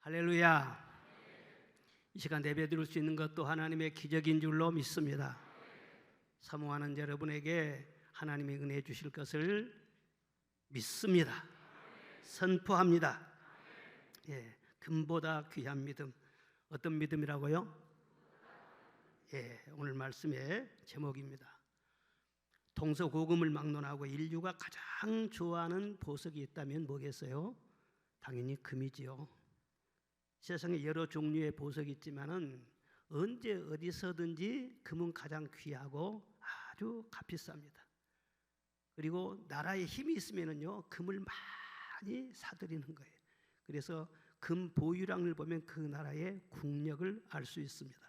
할렐루야. 이 시간 예배 드릴 수 있는 것도 하나님의 기적인 줄로 믿습니다. 사모하는 여러분에게 하나님의 은혜 주실 것을 믿습니다. 선포합니다. 금보다 귀한 믿음. 어떤 믿음이라고요? 오늘 말씀의 제목입니다. 동서고금을 막론하고 인류가 가장 좋아하는 보석이 있다면 뭐겠어요? 당연히 금이지요. 세상에 여러 종류의 보석이 있지만은 언제 어디서든지 금은 가장 귀하고 아주 값비쌉니다. 그리고 나라에 힘이 있으면은요 금을 많이 사들이는 거예요. 그래서 금 보유량을 보면 그 나라의 국력을 알 수 있습니다.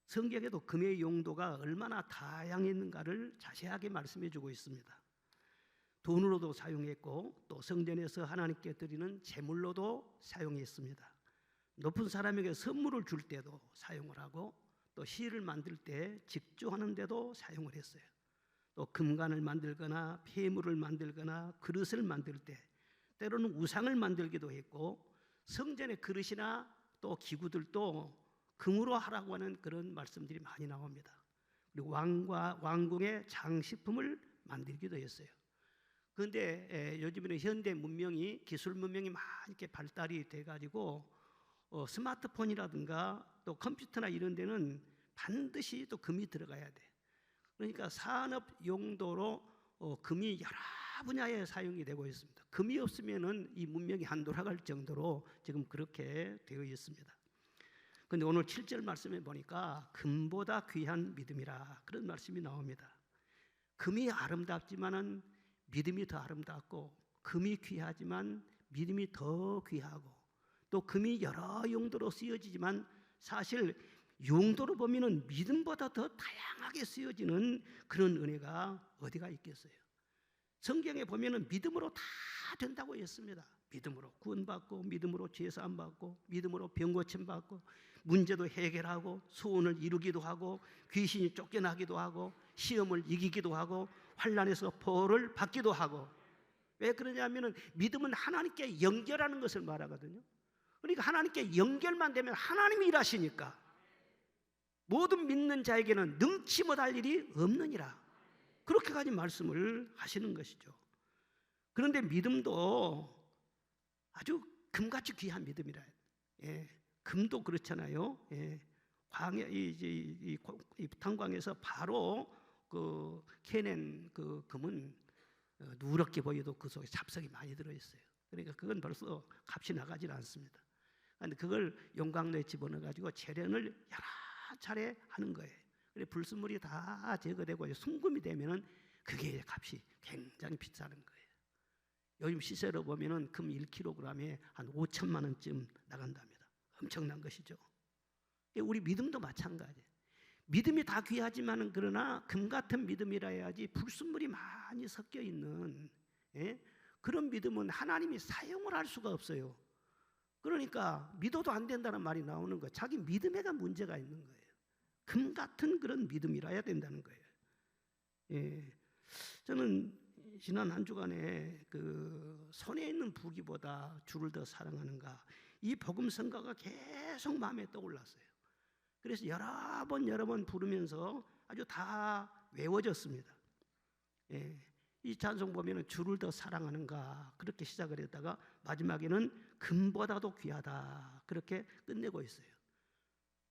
성경에도 금의 용도가 얼마나 다양했는가를 자세하게 말씀해 주고 있습니다. 돈으로도 사용했고 또 성전에서 하나님께 드리는 제물로도 사용했습니다. 높은 사람에게 선물을 줄 때도 사용을 하고 또 시를 만들 때 직조하는 데도 사용을 했어요. 또 금관을 만들거나 폐물을 만들거나 그릇을 만들 때 때로는 우상을 만들기도 했고 성전의 그릇이나 또 기구들도 금으로 하라고 하는 그런 말씀들이 많이 나옵니다. 그리고 왕과 왕궁의 장식품을 만들기도 했어요. 그런데 요즘에는 현대 문명이 기술 문명이 많이 이렇게 발달이 돼가지고 스마트폰이라든가 또 컴퓨터나 이런 데는 반드시 또 금이 들어가야 돼. 그러니까 산업 용도로 금이 여러 분야에 사용이 되고 있습니다. 금이 없으면은 이 문명이 안 돌아갈 정도로 지금 그렇게 되어 있습니다. 그런데 오늘 7절 말씀에 보니까 금보다 귀한 믿음이라 그런 말씀이 나옵니다. 금이 아름답지만은 믿음이 더 아름답고 금이 귀하지만 믿음이 더 귀하고 또 금이 여러 용도로 쓰여지지만 사실 용도로 보면은 믿음보다 더 다양하게 쓰여지는 그런 은혜가 어디가 있겠어요? 성경에 보면은 믿음으로 다 된다고 했습니다. 믿음으로 구원받고 믿음으로 죄사함 받고 믿음으로 병 고침 받고 문제도 해결하고 소원을 이루기도 하고 귀신이 쫓겨나기도 하고 시험을 이기기도 하고 환난에서 보호를 받기도 하고. 왜 그러냐면은 믿음은 하나님께 연결하는 것을 말하거든요. 그러니까 하나님께 연결만 되면 하나님이 일하시니까 모든 믿는 자에게는 능치 못할 일이 없느니라 그렇게까지 말씀을 하시는 것이죠. 그런데 믿음도 아주 금같이 귀한 믿음이라. 금도 그렇잖아요. 광야 이 탄광에서 바로 그 캐낸 그 금은 누렇게 보여도 그 속에 잡석이 많이 들어 있어요. 그러니까 그건 벌써 값이 나가질 않습니다. 그런데 그걸 용광로에 집어넣어 가지고 재련을 여러 차례 하는 거예요. 그래 불순물이 다 제거되고 순금이 되면은 그게 값이 굉장히 비싸는 거예요. 요즘 시세로 보면은 금 1kg에 한 5천만 원쯤 나간답니다. 엄청난 것이죠. 우리 믿음도 마찬가지예요. 믿음이 다 귀하지만은 그러나 금 같은 믿음이라 해야지 불순물이 많이 섞여 있는 그런 믿음은 하나님이 사용을 할 수가 없어요. 그러니까 믿어도 안 된다는 말이 나오는 거예요. 자기 믿음에가 문제가 있는 거예요. 금 같은 그런 믿음이라야 된다는 거예요. 저는 지난 한 주간에 그 손에 있는 부귀보다 주를 더 사랑하는가 이 복음 선가가 계속 마음에 떠올랐어요. 그래서 여러 번 부르면서 아주 다 외워졌습니다. 이 찬송 보면은 주를 더 사랑하는가 그렇게 시작을 했다가 마지막에는 금보다도 귀하다 그렇게 끝내고 있어요.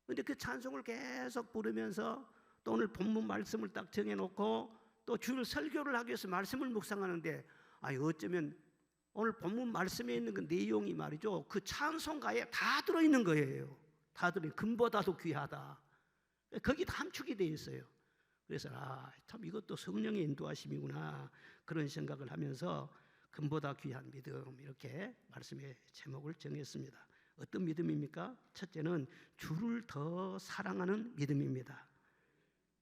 그런데 그 찬송을 계속 부르면서 또 오늘 본문 말씀을 딱 정해놓고 또 주일 설교를 하기 위해서 말씀을 묵상하는데 어쩌면 오늘 본문 말씀에 있는 그 내용이 말이죠 그 찬송가에 다 들어있는 거예요. 다 들어있는 금보다도 귀하다 거기 다 함축이 되어 있어요. 그래서 참 이것도 성령의 인도하심이구나 그런 생각을 하면서 금보다 귀한 믿음 이렇게 말씀의 제목을 정했습니다. 어떤 믿음입니까? 첫째는 주를 더 사랑하는 믿음입니다.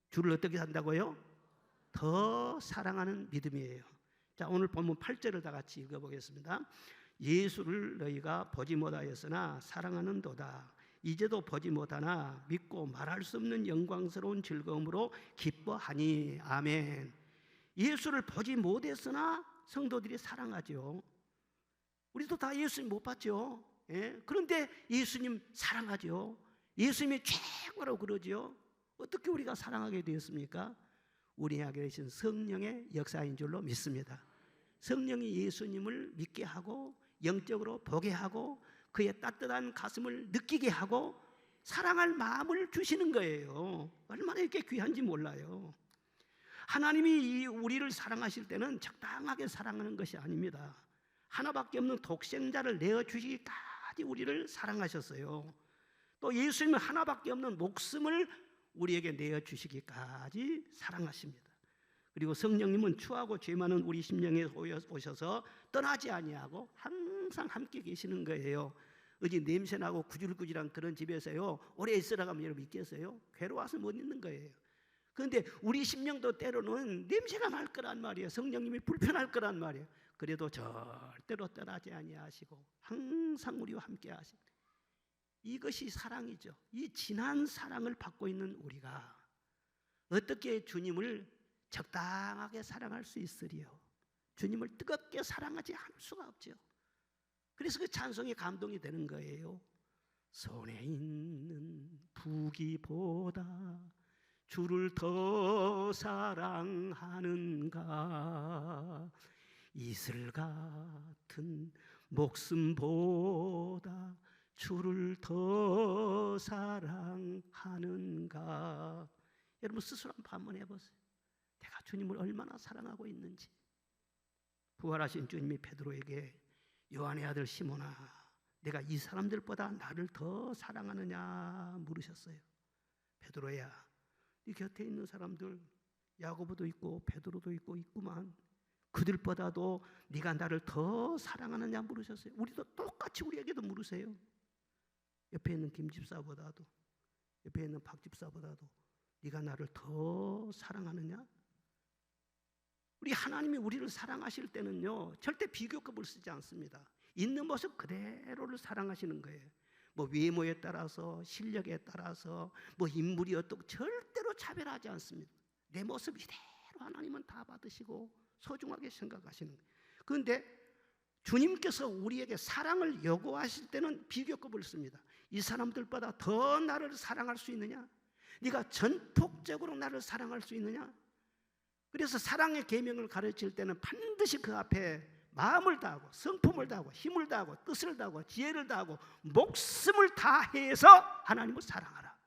주를 어떻게 한다고요? 더 사랑하는 믿음이에요. 자, 오늘 본문 8절을 다 같이 읽어보겠습니다. 예수를 너희가 보지 못하였으나 사랑하는도다. 이제도 보지 못하나 믿고 말할 수 없는 영광스러운 즐거움으로 기뻐하니. 아멘. 예수를 보지 못했으나 성도들이 사랑하죠. 우리도 다 예수님 못 봤죠. 예? 그런데 예수님 사랑하죠. 예수님이 최고라고 그러죠. 어떻게 우리가 사랑하게 되었습니까? 우리에게 계신 성령의 역사인 줄로 믿습니다. 성령이 예수님을 믿게 하고 영적으로 보게 하고 그의 따뜻한 가슴을 느끼게 하고 사랑할 마음을 주시는 거예요. 얼마나 이렇게 귀한지 몰라요. 하나님이 우리를 사랑하실 때는 적당하게 사랑하는 것이 아닙니다. 하나밖에 없는 독생자를 내어주시기까지 우리를 사랑하셨어요. 또 예수님은 하나밖에 없는 목숨을 우리에게 내어주시기까지 사랑하십니다. 그리고 성령님은 추하고 죄 많은 우리 심령에 오셔서 떠나지 아니하고 항상 함께 계시는 거예요. 어디 냄새나고 구질구질한 그런 집에서요 오래 있으라고 하면 여러분 있겠어요? 괴로워서 못 있는 거예요. 그런데 우리 심령도 때로는 냄새가 날 거란 말이에요. 성령님이 불편할 거란 말이에요. 그래도 절대로 떠나지 아니하시고 항상 우리와 함께 하십니다. 이것이 사랑이죠. 이 진한 사랑을 받고 있는 우리가 어떻게 주님을 적당하게 사랑할 수 있으리요? 주님을 뜨겁게 사랑하지 않을 수가 없죠. 그래서 그 찬송이 감동이 되는 거예요. 손에 있는 부귀보다 주를 더 사랑하는가, 이슬 같은 목숨보다 주를 더 사랑하는가. 여러분 스스로 한번 해보세요. 내가 주님을 얼마나 사랑하고 있는지. 부활하신 주님이 베드로에게 요한의 아들 시몬아, 내가 이 사람들보다 나를 더 사랑하느냐 물으셨어요. 베드로야, 네 곁에 있는 사람들 야고보도 있고 베드로도 있구만. 그들보다도 네가 나를 더 사랑하느냐 물으셨어요. 우리도 똑같이 우리에게도 물으세요. 옆에 있는 김 집사보다도, 옆에 있는 박 집사보다도 네가 나를 더 사랑하느냐? 우리 하나님이 우리를 사랑하실 때는요 절대 비교급을 쓰지 않습니다. 있는 모습 그대로를 사랑하시는 거예요. 뭐 외모에 따라서, 실력에 따라서, 뭐 인물이 어떻고 절대로 차별하지 않습니다. 내 모습 이대로 하나님은 다 받으시고 소중하게 생각하시는 거예요. 그런데 주님께서 우리에게 사랑을 요구하실 때는 비교급을 씁니다. 이 사람들보다 더 나를 사랑할 수 있느냐? 네가 전폭적으로 나를 사랑할 수 있느냐? 그래서 사랑의 계명을 가르칠 때는 반드시 그 앞에 마음을 다하고 성품을 다하고 힘을 다하고 뜻을 다하고 지혜를 다하고 목숨을 다해서 하나님을 사랑하라.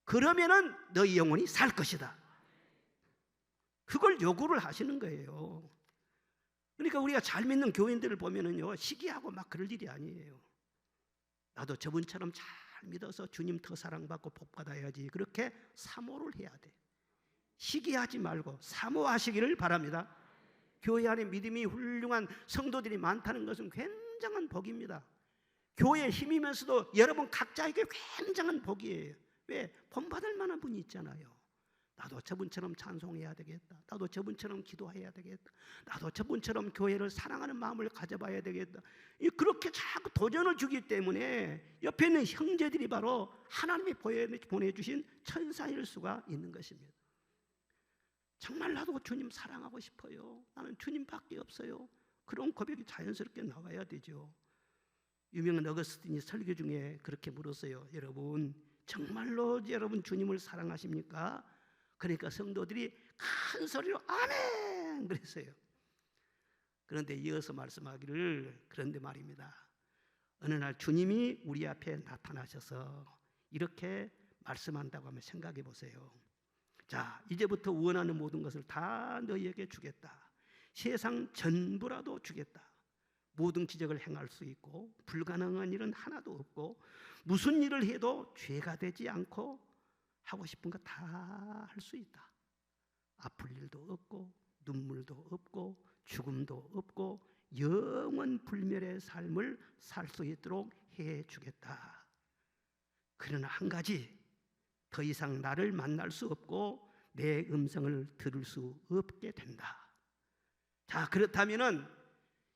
그러면은 너희 영혼이 살 것이다. 그걸 요구를 하시는 거예요. 그러니까 우리가 잘 믿는 교인들을 보면은요 시기하고 막 그럴 일이 아니에요. 나도 저분처럼 잘 믿어서 주님 더 사랑받고 복 받아야지, 그렇게 사모를 해야 돼. 시기하지 말고 사모하시기를 바랍니다. 교회 안에 믿음이 훌륭한 성도들이 많다는 것은 굉장한 복입니다. 교회에 힘이면서도 여러분 각자에게 굉장한 복이에요. 왜? 본받을 만한 분이 있잖아요. 나도 저분처럼 찬송해야 되겠다. 나도 저분처럼 기도해야 되겠다. 나도 저분처럼 교회를 사랑하는 마음을 가져봐야 되겠다. 그렇게 자꾸 도전을 주기 때문에 옆에 있는 형제들이 바로 하나님이 보내주신 천사일 수가 있는 것입니다. 정말 나도 주님 사랑하고 싶어요. 나는 주님밖에 없어요. 그런 고백이 자연스럽게 나와야 되죠. 유명한 어거스틴이 설교 중에 그렇게 물었어요. 여러분 정말로 여러분 주님을 사랑하십니까? 그러니까 성도들이 큰 소리로 아멘 그랬어요. 그런데 이어서 말씀하기를, 그런데 말입니다, 어느 날 주님이 우리 앞에 나타나셔서 이렇게 말씀한다고 하면 생각해 보세요. 자, 이제부터 원하는 모든 것을 다 너희에게 주겠다. 세상 전부라도 주겠다. 모든 기적을 행할 수 있고 불가능한 일은 하나도 없고 무슨 일을 해도 죄가 되지 않고 하고 싶은 거 다 할 수 있다. 아플 일도 없고 눈물도 없고 죽음도 없고 영원 불멸의 삶을 살 수 있도록 해주겠다. 그러나 한 가지, 더 이상 나를 만날 수 없고 내 음성을 들을 수 없게 된다. 자, 그렇다면은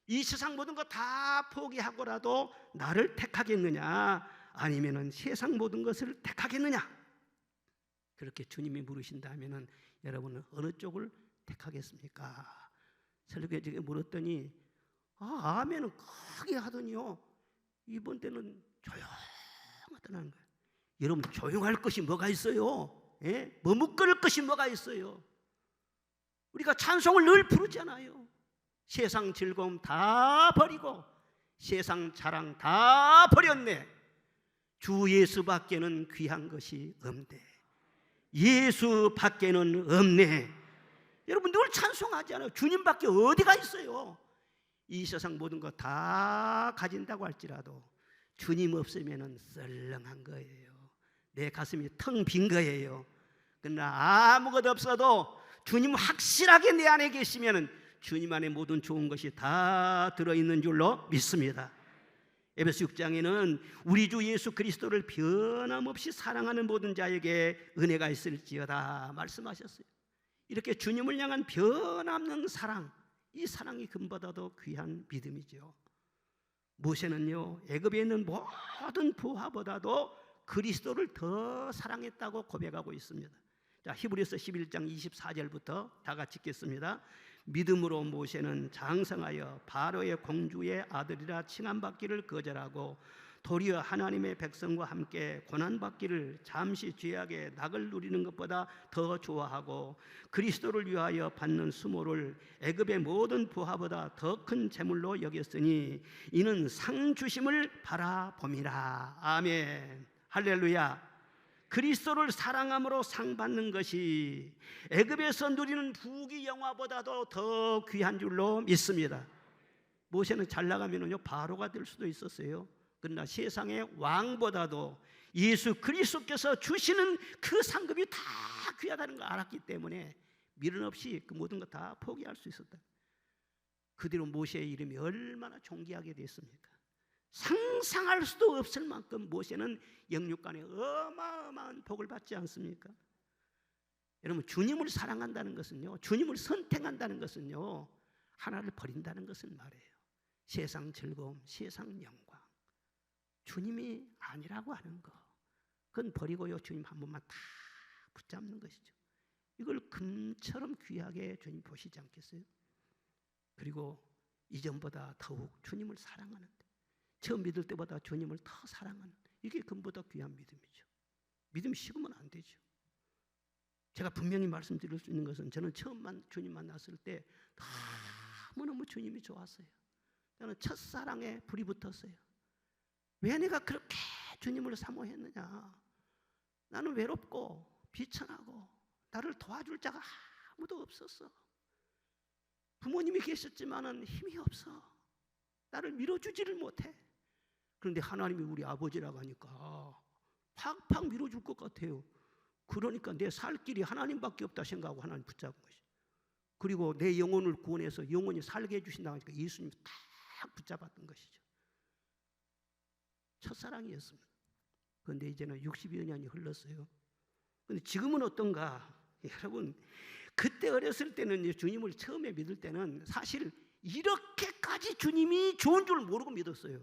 이 세상 모든 거 다 포기하고라도 나를 택하겠느냐, 아니면은 세상 모든 것을 택하겠느냐? 그렇게 주님이 물으신다면은 여러분은 어느 쪽을 택하겠습니까? 설교에 물었더니 아멘은 크게 하더니요 이번 때는 조용하다는 거예요. 여러분, 조용할 것이 뭐가 있어요? 예? 머뭇거릴 것이 뭐가 있어요? 우리가 찬송을 늘 부르잖아요. 세상 즐거움 다 버리고 세상 자랑 다 버렸네. 주 예수밖에는 귀한 것이 없네. 예수밖에는 없네. 여러분 늘 찬송하잖아요. 주님밖에 어디가 있어요? 이 세상 모든 거 다 가진다고 할지라도 주님 없으면 썰렁한 거예요. 내 가슴이 텅 빈 거예요. 그러나 아무것도 없어도 주님 확실하게 내 안에 계시면 주님 안에 모든 좋은 것이 다 들어있는 줄로 믿습니다. 에베소 6장에는 우리 주 예수 그리스도를 변함없이 사랑하는 모든 자에게 은혜가 있을지어다 말씀하셨어요. 이렇게 주님을 향한 변함없는 사랑, 이 사랑이 금보다도 귀한 믿음이죠. 모세는요, 애굽에 있는 모든 부하보다도 그리스도를 더 사랑했다고 고백하고 있습니다. 자, 히브리서 11장 24절부터 다 같이 읽겠습니다. 믿음으로 모세는 장성하여 바로의 공주의 아들이라 칭함받기를 거절하고 도리어 하나님의 백성과 함께 고난받기를 잠시 죄악의 낙을 누리는 것보다 더 좋아하고 그리스도를 위하여 받는 수모를 애굽의 모든 부하보다 더 큰 재물로 여겼으니 이는 상 주심을 바라봄이라. 아멘. 할렐루야. 그리스도를 사랑함으로 상 받는 것이 애굽에서 누리는 부귀 영화보다도 더 귀한 줄로 믿습니다. 모세는 잘 나가면요 바로가 될 수도 있었어요. 그러나 세상의 왕보다도 예수 그리스도께서 주시는 그 상급이 다 귀하다는 걸 알았기 때문에 미련 없이 그 모든 것 다 포기할 수 있었다. 그 뒤로 모세의 이름이 얼마나 존귀하게 됐습니까? 상상할 수도 없을 만큼 모세는 영육간에 어마어마한 복을 받지 않습니까? 여러분, 주님을 사랑한다는 것은요, 주님을 선택한다는 것은요, 하나를 버린다는 것을 말해요. 세상 즐거움, 세상 영광, 주님이 아니라고 하는 거, 그건 버리고요 주님 한 번만 다 붙잡는 것이죠. 이걸 금처럼 귀하게 주님 보시지 않겠어요? 그리고 이전보다 더욱 주님을 사랑하는, 처음 믿을 때보다 주님을 더 사랑하는, 이게 금보다 귀한 믿음이죠. 믿음이 식으면 안 되죠. 제가 분명히 말씀드릴 수 있는 것은 저는 처음 주님 만났을 때 너무너무 주님이 좋았어요. 저는 첫사랑에 불이 붙었어요. 왜 내가 그렇게 주님을 사모했느냐. 나는 외롭고 비천하고 나를 도와줄 자가 아무도 없었어. 부모님이 계셨지만은 힘이 없어. 나를 밀어주지를 못해. 그런데 하나님이 우리 아버지라고 하니까 팍팍 밀어줄 것 같아요. 그러니까 내 살 길이 하나님밖에 없다 생각하고 하나님 붙잡은 것이죠. 그리고 내 영혼을 구원해서 영원히 살게 해주신다고 하니까 예수님이 딱 붙잡았던 것이죠. 첫사랑이었습니다. 그런데 이제는 60여 년이 흘렀어요. 그런데 지금은 어떤가? 여러분, 그때 어렸을 때는 주님을 처음에 믿을 때는 사실 이렇게까지 주님이 좋은 줄 모르고 믿었어요.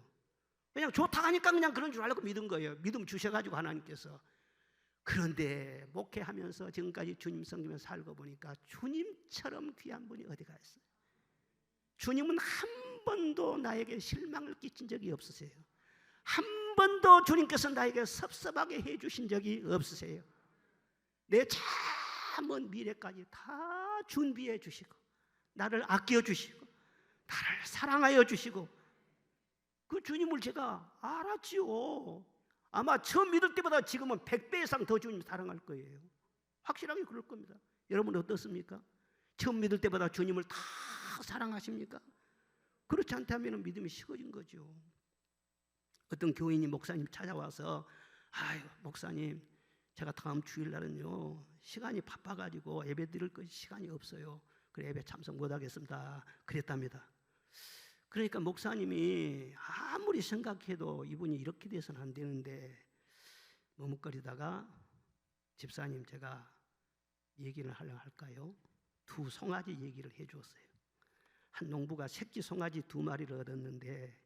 그냥 좋다 하니까 그냥 그런 줄 알고 믿은 거예요. 믿음 주셔가지고 하나님께서. 그런데 목회하면서 지금까지 주님 섬기면서 살고 보니까 주님처럼 귀한 분이 어디가 있어요? 주님은 한 번도 나에게 실망을 끼친 적이 없으세요. 한 번도 주님께서 나에게 섭섭하게 해주신 적이 없으세요. 내 참은 미래까지 다 준비해 주시고 나를 아껴 주시고 나를 사랑하여 주시고, 그 주님을 제가 알았지요. 아마 처음 믿을 때보다 지금은 100배 이상 더 주님 사랑할 거예요. 확실하게 그럴 겁니다. 여러분 어떻습니까? 처음 믿을 때보다 주님을 다 사랑하십니까? 그렇지 않다면 믿음이 식어진 거죠. 어떤 교인이 목사님 찾아와서, 아유 목사님, 제가 다음 주일날은요 시간이 바빠가지고 예배 드릴 것이 시간이 없어요. 그래 예배 참석 못하겠습니다. 그랬답니다. 그러니까 목사님이 아무리 생각해도 이분이 이렇게 돼서는 안 되는데 머뭇거리다가, 집사님 제가 얘기를 하려고 할까요? 두 송아지 얘기를 해주었어요. 한 농부가 새끼 송아지 2마리를 얻었는데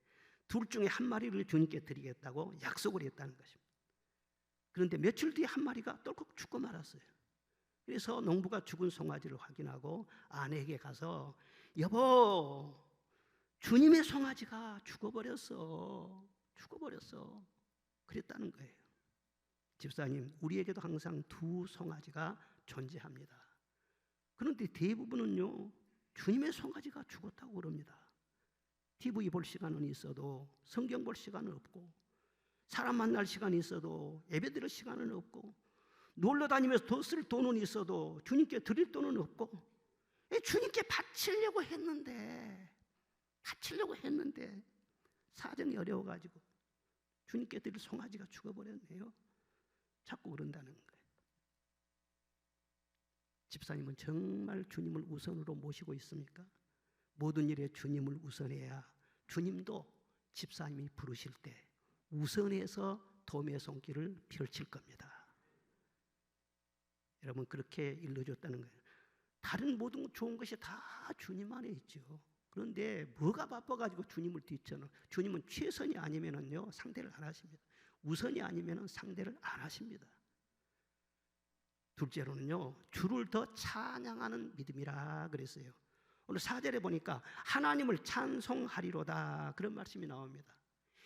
둘 중에 한 마리를 주님께 드리겠다고 약속을 했다는 것입니다. 그런데 며칠 뒤에 한 마리가 똘컥 죽고 말았어요. 그래서 농부가 죽은 송아지를 확인하고 아내에게 가서, 여보, 주님의 송아지가 죽어버렸어. 죽어버렸어. 그랬다는 거예요. 집사님, 우리에게도 항상 두 송아지가 존재합니다. 그런데 대부분은요, 주님의 송아지가 죽었다고 그럽니다. TV 볼 시간은 있어도 성경 볼 시간은 없고, 사람 만날 시간이 있어도 예배 드릴 시간은 없고, 놀러 다니면서 더 쓸 돈은 있어도 주님께 드릴 돈은 없고, 주님께 바치려고 했는데 사정이 어려워가지고 주님께 드릴 송아지가 죽어버렸네요. 자꾸 그런다는 거예요. 집사님은 정말 주님을 우선으로 모시고 있습니까? 모든 일에 주님을 우선해야 주님도 집사님이 부르실 때 우선해서 도움의 손길을 펼칠 겁니다. 여러분, 그렇게 일러줬다는 거예요. 다른 모든 좋은 것이 다 주님 안에 있죠. 그런데 뭐가 바빠가지고 주님을 뒤쳐는, 주님은 최선이 아니면은요 상대를 안 하십니다. 우선이 아니면은 상대를 안 하십니다. 둘째로는요, 주를 더 찬양하는 믿음이라 그랬어요. 오늘 4절에 보니까 하나님을 찬송하리로다, 그런 말씀이 나옵니다.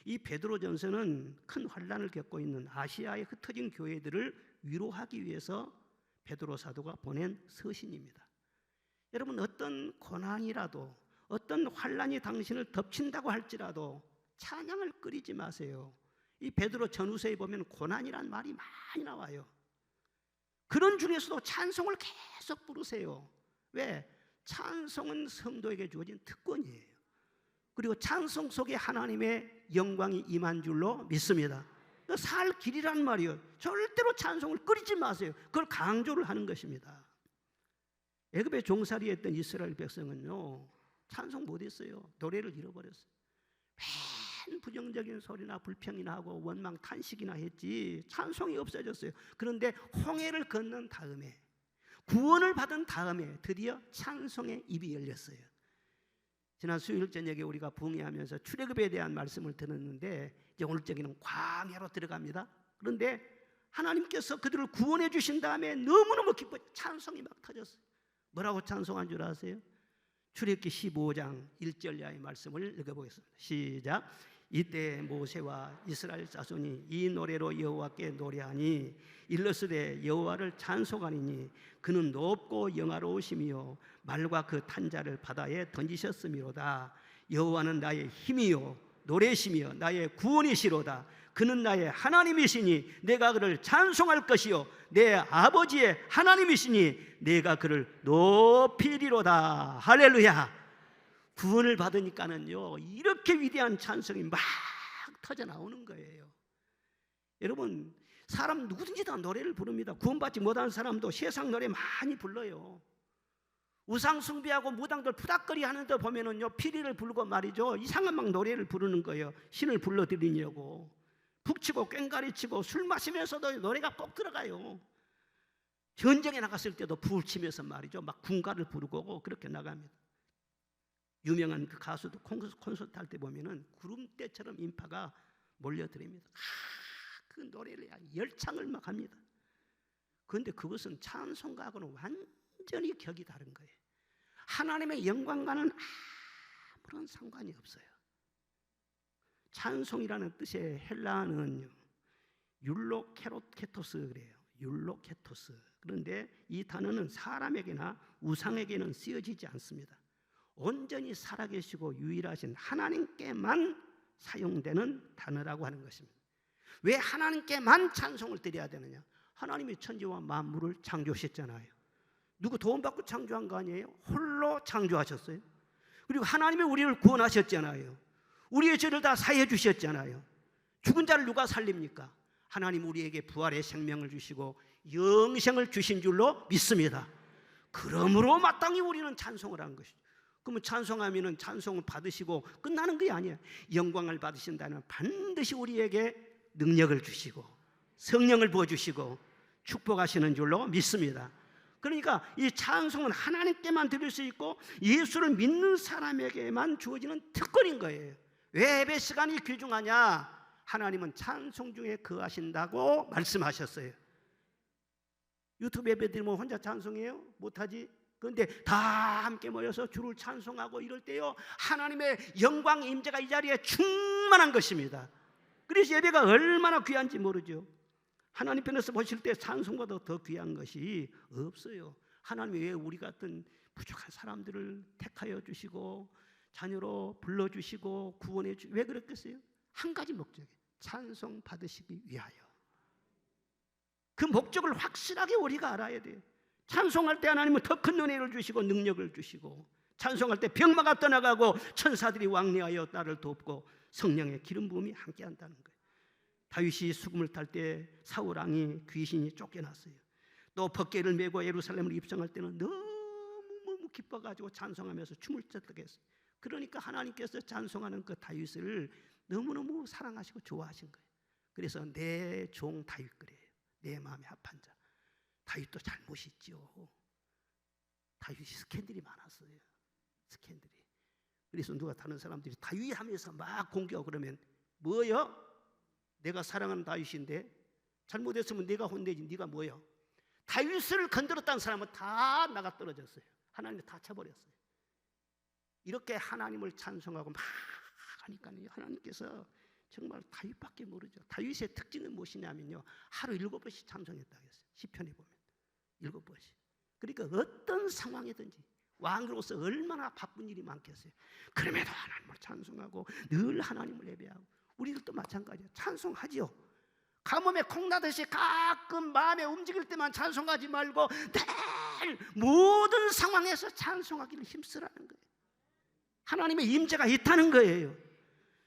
이 베드로전서는 큰 환난을 겪고 있는 아시아의 흩어진 교회들을 위로하기 위해서 베드로 사도가 보낸 서신입니다. 여러분, 어떤 고난이라도, 어떤 환난이 당신을 덮친다고 할지라도 찬양을 끓이지 마세요. 이 베드로 전후서에 보면 고난이란 말이 많이 나와요. 그런 중에서도 찬송을 계속 부르세요. 왜? 찬송은 성도에게 주어진 특권이에요. 그리고 찬송 속에 하나님의 영광이 임한 줄로 믿습니다. 살 길이란 말이에요. 절대로 찬송을 끓이지 마세요. 그걸 강조를 하는 것입니다. 애굽에 종살이했던 이스라엘 백성은요, 찬송 못했어요. 노래를 잃어버렸어요. 맨 부정적인 소리나 불평이나 하고 원망 탄식이나 했지 찬송이 없어졌어요. 그런데 홍해를 건넌 다음에, 구원을 받은 다음에 드디어 찬송의 입이 열렸어요. 지난 수요일 저녁에 우리가 부흥회하면서 출애굽에 대한 말씀을 들었는데, 이제 오늘 저기는 광야로 들어갑니다. 그런데 하나님께서 그들을 구원해 주신 다음에 너무너무 기뻐 찬송이 막 터졌어요. 뭐라고 찬송한 줄 아세요? 출애굽기 15장 1절 이하의 말씀을 읽어보겠습니다. 시작. 이때 모세와 이스라엘 자손이 이 노래로 여호와께 노래하니 일러스되 여호와를 찬송하니니 그는 높고 영화로우시며 말과 그 탄자를 바다에 던지셨음이로다. 여호와는 나의 힘이요 노래시며 나의 구원이시로다. 그는 나의 하나님이시니 내가 그를 찬송할 것이요 내 아버지의 하나님이시니 내가 그를 높이리로다. 할렐루야. 구원을 받으니까는요 이렇게 위대한 찬송이 막 터져 나오는 거예요. 여러분, 사람 누구든지 다 노래를 부릅니다. 구원받지 못한 사람도 세상 노래 많이 불러요. 우상 숭배하고 무당들 푸닥거리 하는 데 보면은요 피리를 부르고 말이죠, 이상한 막 노래를 부르는 거예요. 신을 불러드리려고 북치고 꽹가리치고 술 마시면서도 노래가 꼭 들어가요. 전쟁에 나갔을 때도 부을 치면서 말이죠 막 군가를 부르고 그렇게 나갑니다. 유명한 그 가수도 콘서트 할 때 보면은 구름대처럼 인파가 몰려들입니다. 그 노래를 열창을 막 합니다. 그런데 그것은 찬송가하고는 완전히 격이 다른 거예요. 하나님의 영광과는 아무런 상관이 없어요. 찬송이라는 뜻의 헬라어는 율로케토스 그래요. 율로케토스. 그런데 이 단어는 사람에게나 우상에게는 쓰여지지 않습니다. 온전히 살아계시고 유일하신 하나님께만 사용되는 단어라고 하는 것입니다. 왜 하나님께만 찬송을 드려야 되느냐? 하나님이 천지와 만물을 창조하셨잖아요. 누구 도움받고 창조한 거 아니에요? 홀로 창조하셨어요. 그리고 하나님이 우리를 구원하셨잖아요. 우리의 죄를 다 사해 주셨잖아요. 죽은 자를 누가 살립니까? 하나님 우리에게 부활의 생명을 주시고 영생을 주신 줄로 믿습니다. 그러므로 마땅히 우리는 찬송을 한 것이죠. 그러면 찬송하면은 찬송을 받으시고 끝나는 게 아니에요. 영광을 받으신다면 반드시 우리에게 능력을 주시고 성령을 부어주시고 축복하시는 줄로 믿습니다. 그러니까 이 찬송은 하나님께만 드릴 수 있고 예수를 믿는 사람에게만 주어지는 특권인 거예요. 왜 예배 시간이 귀중하냐? 하나님은 찬송 중에 거하신다고 말씀하셨어요. 유튜브 예배 드리면 혼자 찬송해요? 못하지? 그런데 다 함께 모여서 주를 찬송하고 이럴 때요 하나님의 영광 임재가 이 자리에 충만한 것입니다. 그래서 예배가 얼마나 귀한지 모르죠. 하나님 편에서 보실 때 찬송보다 더 귀한 것이 없어요. 하나님이 왜 우리 같은 부족한 사람들을 택하여 주시고 자녀로 불러주시고 구원해 주시고 왜 그랬겠어요? 한 가지 목적이에요. 찬송 받으시기 위하여. 그 목적을 확실하게 우리가 알아야 돼요. 찬송할 때 하나님은 더 큰 은혜를 주시고 능력을 주시고, 찬송할 때 병마가 떠나가고 천사들이 왕래하여 나를 돕고 성령의 기름 부음이 함께한다는 거예요. 다윗이 수금을 탈 때 사울 왕이 귀신이 쫓겨났어요. 또 벗개를 메고 예루살렘을 입성할 때는 너무 기뻐가지고 찬송하면서 춤을 췄다고 했어요. 그러니까 하나님께서 찬송하는 그 다윗을 너무너무 사랑하시고 좋아하신 거예요. 그래서 내 종 다윗 그래요. 내 마음에 합한 자. 다윗도 잘못이 있죠. 다윗이 스캔들이 많았어요. 스캔들이. 그래서 누가 다른 사람들이 다윗 하면서 막 공격하고 그러면 뭐요? 내가 사랑하는 다윗인데 잘못했으면 내가 혼내지 네가 뭐요? 다윗을 건드렸다는 사람은 다 나가 떨어졌어요. 하나님이 다 쳐버렸어요. 이렇게 하나님을 찬송하고 막 하니까요, 하나님께서 정말 다윗밖에 모르죠. 다윗의 특징은 무엇이냐면요, 하루 7번씩 찬송했다고 했어요. 시편에 보면 7번씩. 그러니까 어떤 상황이든지 왕으로서 얼마나 바쁜 일이 많겠어요. 그럼에도 하나님을 찬송하고 늘 하나님을 예배하고, 우리들도 마찬가지예요. 찬송하지요. 가뭄에 콩나듯이 가끔 마음에 움직일 때만 찬송하지 말고 늘 모든 상황에서 찬송하기를 힘쓰라는 거예요. 하나님의 임재가 있다는 거예요.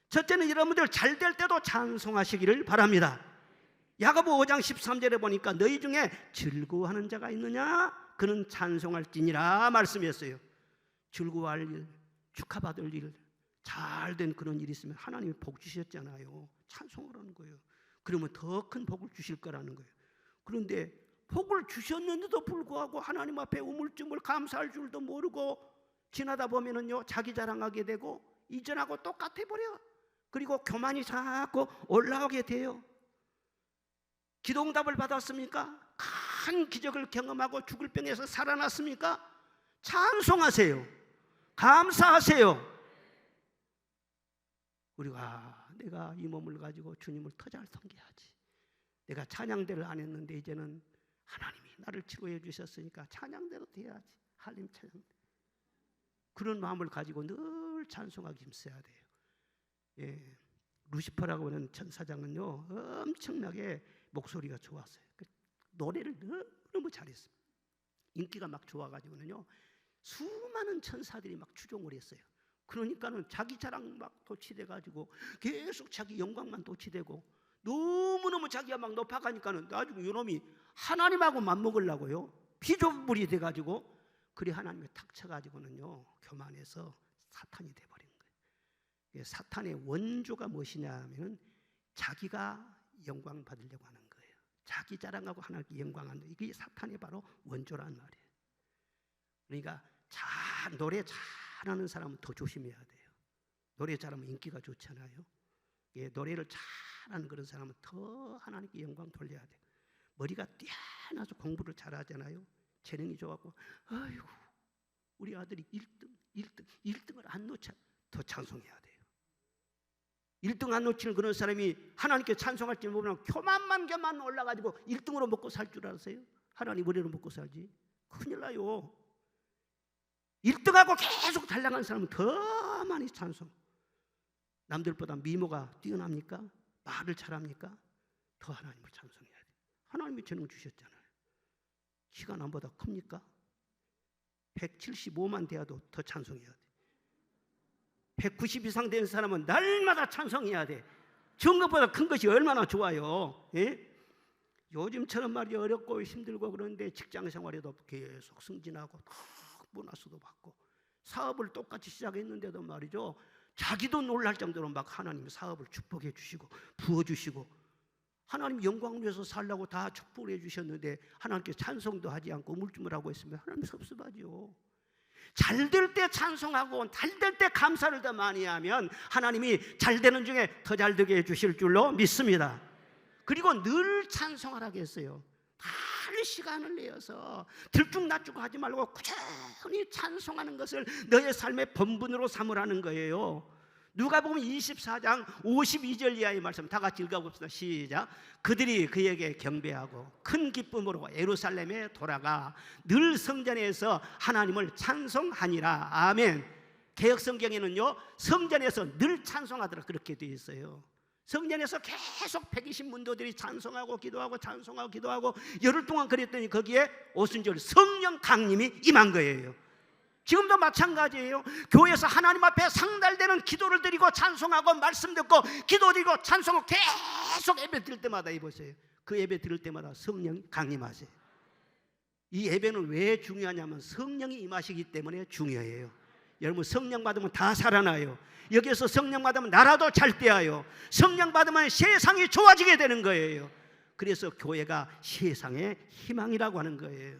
첫째는 여러분들 잘 될 때도 찬송하시기를 바랍니다. 야고보 5장 13절에 보니까 너희 중에 즐거워하는 자가 있느냐? 그는 찬송할지니라 말씀했어요. 즐거워할 일, 축하받을 일, 잘된 그런 일이 있으면 하나님이 복 주셨잖아요. 찬송하라는 거예요. 그러면 더 큰 복을 주실 거라는 거예요. 그런데 복을 주셨는데도 불구하고 하나님 앞에 우물쭈물 감사할 줄도 모르고 지나다 보면은요, 자기 자랑하게 되고 이전하고 똑같아 버려. 그리고 교만이 자꾸 올라오게 돼요. 기도응답을 받았습니까? 큰 기적을 경험하고 죽을 병에서 살아났습니까? 찬송하세요. 감사하세요. 우리가 내가 이 몸을 가지고 주님을 더 잘 섬겨야지. 내가 찬양대를 안 했는데 이제는 하나님이 나를 치료해 주셨으니까 찬양대로 돼야지. 할림 찬양대. 그런 마음을 가지고 늘 찬송하기 힘써야 돼요. 예, 루시퍼라고 하는 천사장은요, 엄청나게 목소리가 좋았어요. 노래를 너무 잘했어요. 인기가 막 좋아가지고는요, 수많은 천사들이 막 추종을 했어요. 그러니까는 자기 자랑 막 도취돼가지고 계속 자기 영광만 도취되고 너무너무 자기가 막 높아가니까는 나중에 이놈이 하나님하고 맞먹으려고요, 비조물이 돼가지고, 그리 하나님이 탁 쳐가지고는요 교만해서 사탄이 돼버린 거예요. 사탄의 원조가 무엇이냐 하면은 자기가 영광 받으려고 하는 거예요. 자기 자랑하고 하나님께 영광하는, 이게 사탄의 바로 원조란 말이에요. 그러니까 노래 잘하는 사람은 더 조심해야 돼요. 노래 잘하면 인기가 좋잖아요. 예, 노래를 잘하는 그런 사람은 더 하나님께 영광 돌려야 돼요. 머리가 뛰어나서 공부를 잘하잖아요. 재능이 좋아하고, 아이고 우리 아들이 1등을 안 놓쳐, 더 찬송해야 돼요. 1등 안 놓치는 그런 사람이 하나님께 찬송할 줄 모르면 교만 올라가지고 1등으로 먹고 살 줄 아세요? 하나님 머리로 먹고 살지. 큰일 나요. 1등하고 계속 달랑한 사람은 더 많이 찬송. 남들보다 미모가 뛰어납니까? 말을 잘합니까? 더 하나님을 찬송해야 돼요. 하나님이 재능 주셨잖아요. 키가 남보다 큽니까? 175만 돼야도 더 찬송해야 돼. 190 이상 된 사람은 날마다 찬송해야 돼. 적은 것보다 큰 것이 얼마나 좋아요. 예? 요즘처럼 말이 어렵고 힘들고 그런데 직장 생활에도 계속 승진하고 보너스도 받고 사업을 똑같이 시작했는데도 말이죠, 자기도 놀랄 정도로 막 하나님 사업을 축복해 주시고 부어주시고, 하나님 영광을 위해서 살라고 다 축복해 주셨는데 하나님께 찬송도 하지 않고 우물쭈물하고 있으면 하나님 섭섭하죠. 잘 될 때 찬송하고 잘 될 때 감사를 더 많이 하면 하나님이 잘 되는 중에 더 잘 되게 해주실 줄로 믿습니다. 그리고 늘 찬송하라고 했어요. 할 시간을 내어서 들쭉날쭉 하지 말고 꾸준히 찬송하는 것을 너의 삶의 본분으로 삼으라는 거예요. 누가복음 24장 52절 이하의 말씀 다 같이 읽어봅시다. 시작. 그들이 그에게 경배하고 큰 기쁨으로 예루살렘에 돌아가 늘 성전에서 하나님을 찬송하니라. 아멘. 개역성경에는요, 성전에서 늘 찬송하더라 그렇게 되어 있어요. 성전에서 계속 120문도들이 찬송하고 기도하고 찬송하고 기도하고 열흘 동안 그랬더니 거기에 오순절 성령 강림이 임한 거예요. 지금도 마찬가지예요. 교회에서 하나님 앞에 상달되는 기도를 드리고 찬송하고 말씀 듣고 기도 드리고 찬송하고 계속 예배 드릴 때마다 보세요. 그 예배 드릴 때마다 성령이 강림하세요. 이 예배는 왜 중요하냐면 성령이 임하시기 때문에 중요해요. 여러분, 성령 받으면 다 살아나요. 여기에서 성령 받으면 나라도 잘 되어요. 성령 받으면 세상이 좋아지게 되는 거예요. 그래서 교회가 세상의 희망이라고 하는 거예요.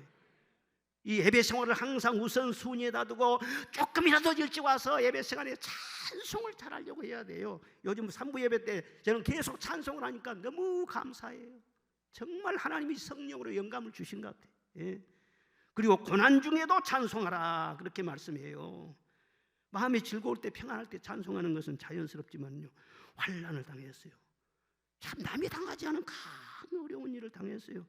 이 예배 생활을 항상 우선순위에다 두고 조금이라도 일찍 와서 예배 시간에 찬송을 잘하려고 해야 돼요. 요즘 3부 예배 때 저는 계속 찬송을 하니까 너무 감사해요. 정말 하나님이 성령으로 영감을 주신 것 같아요. 예. 그리고 고난 중에도 찬송하라 그렇게 말씀해요. 마음이 즐거울 때 평안할 때 찬송하는 것은 자연스럽지만요, 환난을 당했어요. 참 남이 당하지 않은 큰 어려운 일을 당했어요.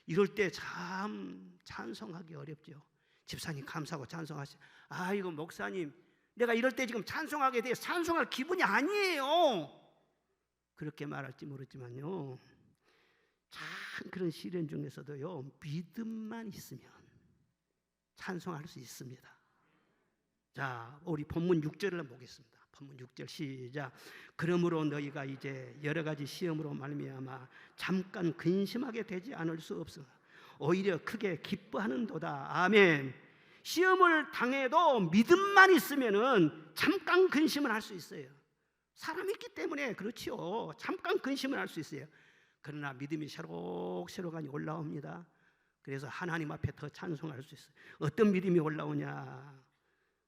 이럴 때 참 찬송하기 어렵죠. 집사님 감사하고 찬송하시. 아이고 목사님, 내가 이럴 때 지금 찬송하게 돼 찬송할 기분이 아니에요. 그렇게 말할지 모르지만요, 참 그런 시련 중에서도요, 믿음만 있으면 찬송할 수 있습니다. 자, 우리 본문 6절을 보겠습니다. 본문 6절 시작. 그러므로 너희가 이제 여러 가지 시험으로 말미암아 잠깐 근심하게 되지 않을 수 없어 오히려 크게 기뻐하는도다. 아멘. 시험을 당해도 믿음만 있으면은 잠깐 근심을 할 수 있어요. 사람이 있기 때문에 그렇지요. 잠깐 근심을 할 수 있어요. 그러나 믿음이 새록새록하니 올라옵니다. 그래서 하나님 앞에 더 찬송할 수 있어요. 어떤 믿음이 올라오냐?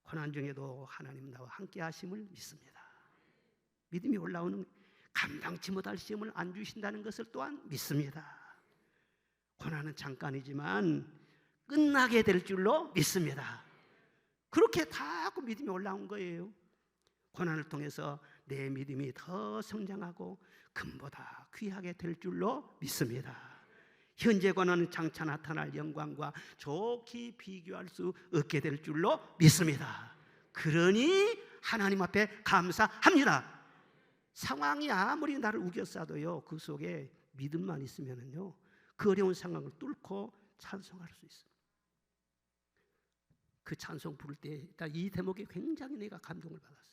고난 중에도 하나님 나와 함께 하심을 믿습니다. 믿음이 올라오는, 감당치 못할 시험을 안 주신다는 것을 또한 믿습니다. 고난은 잠깐이지만 끝나게 될 줄로 믿습니다. 그렇게 다 믿음이 올라온 거예요. 고난을 통해서 내 믿음이 더 성장하고 금보다 귀하게 될 줄로 믿습니다. 현재 고난은 장차 나타날 영광과 좋게 비교할 수 없게 될 줄로 믿습니다. 그러니 하나님 앞에 감사합니다. 상황이 아무리 나를 우겨싸도요, 그 속에 믿음만 있으면요, 그 어려운 상황을 뚫고 찬송할 수 있습니다. 그 찬송 부를 때 이 대목에 굉장히 내가 감동을 받았어요.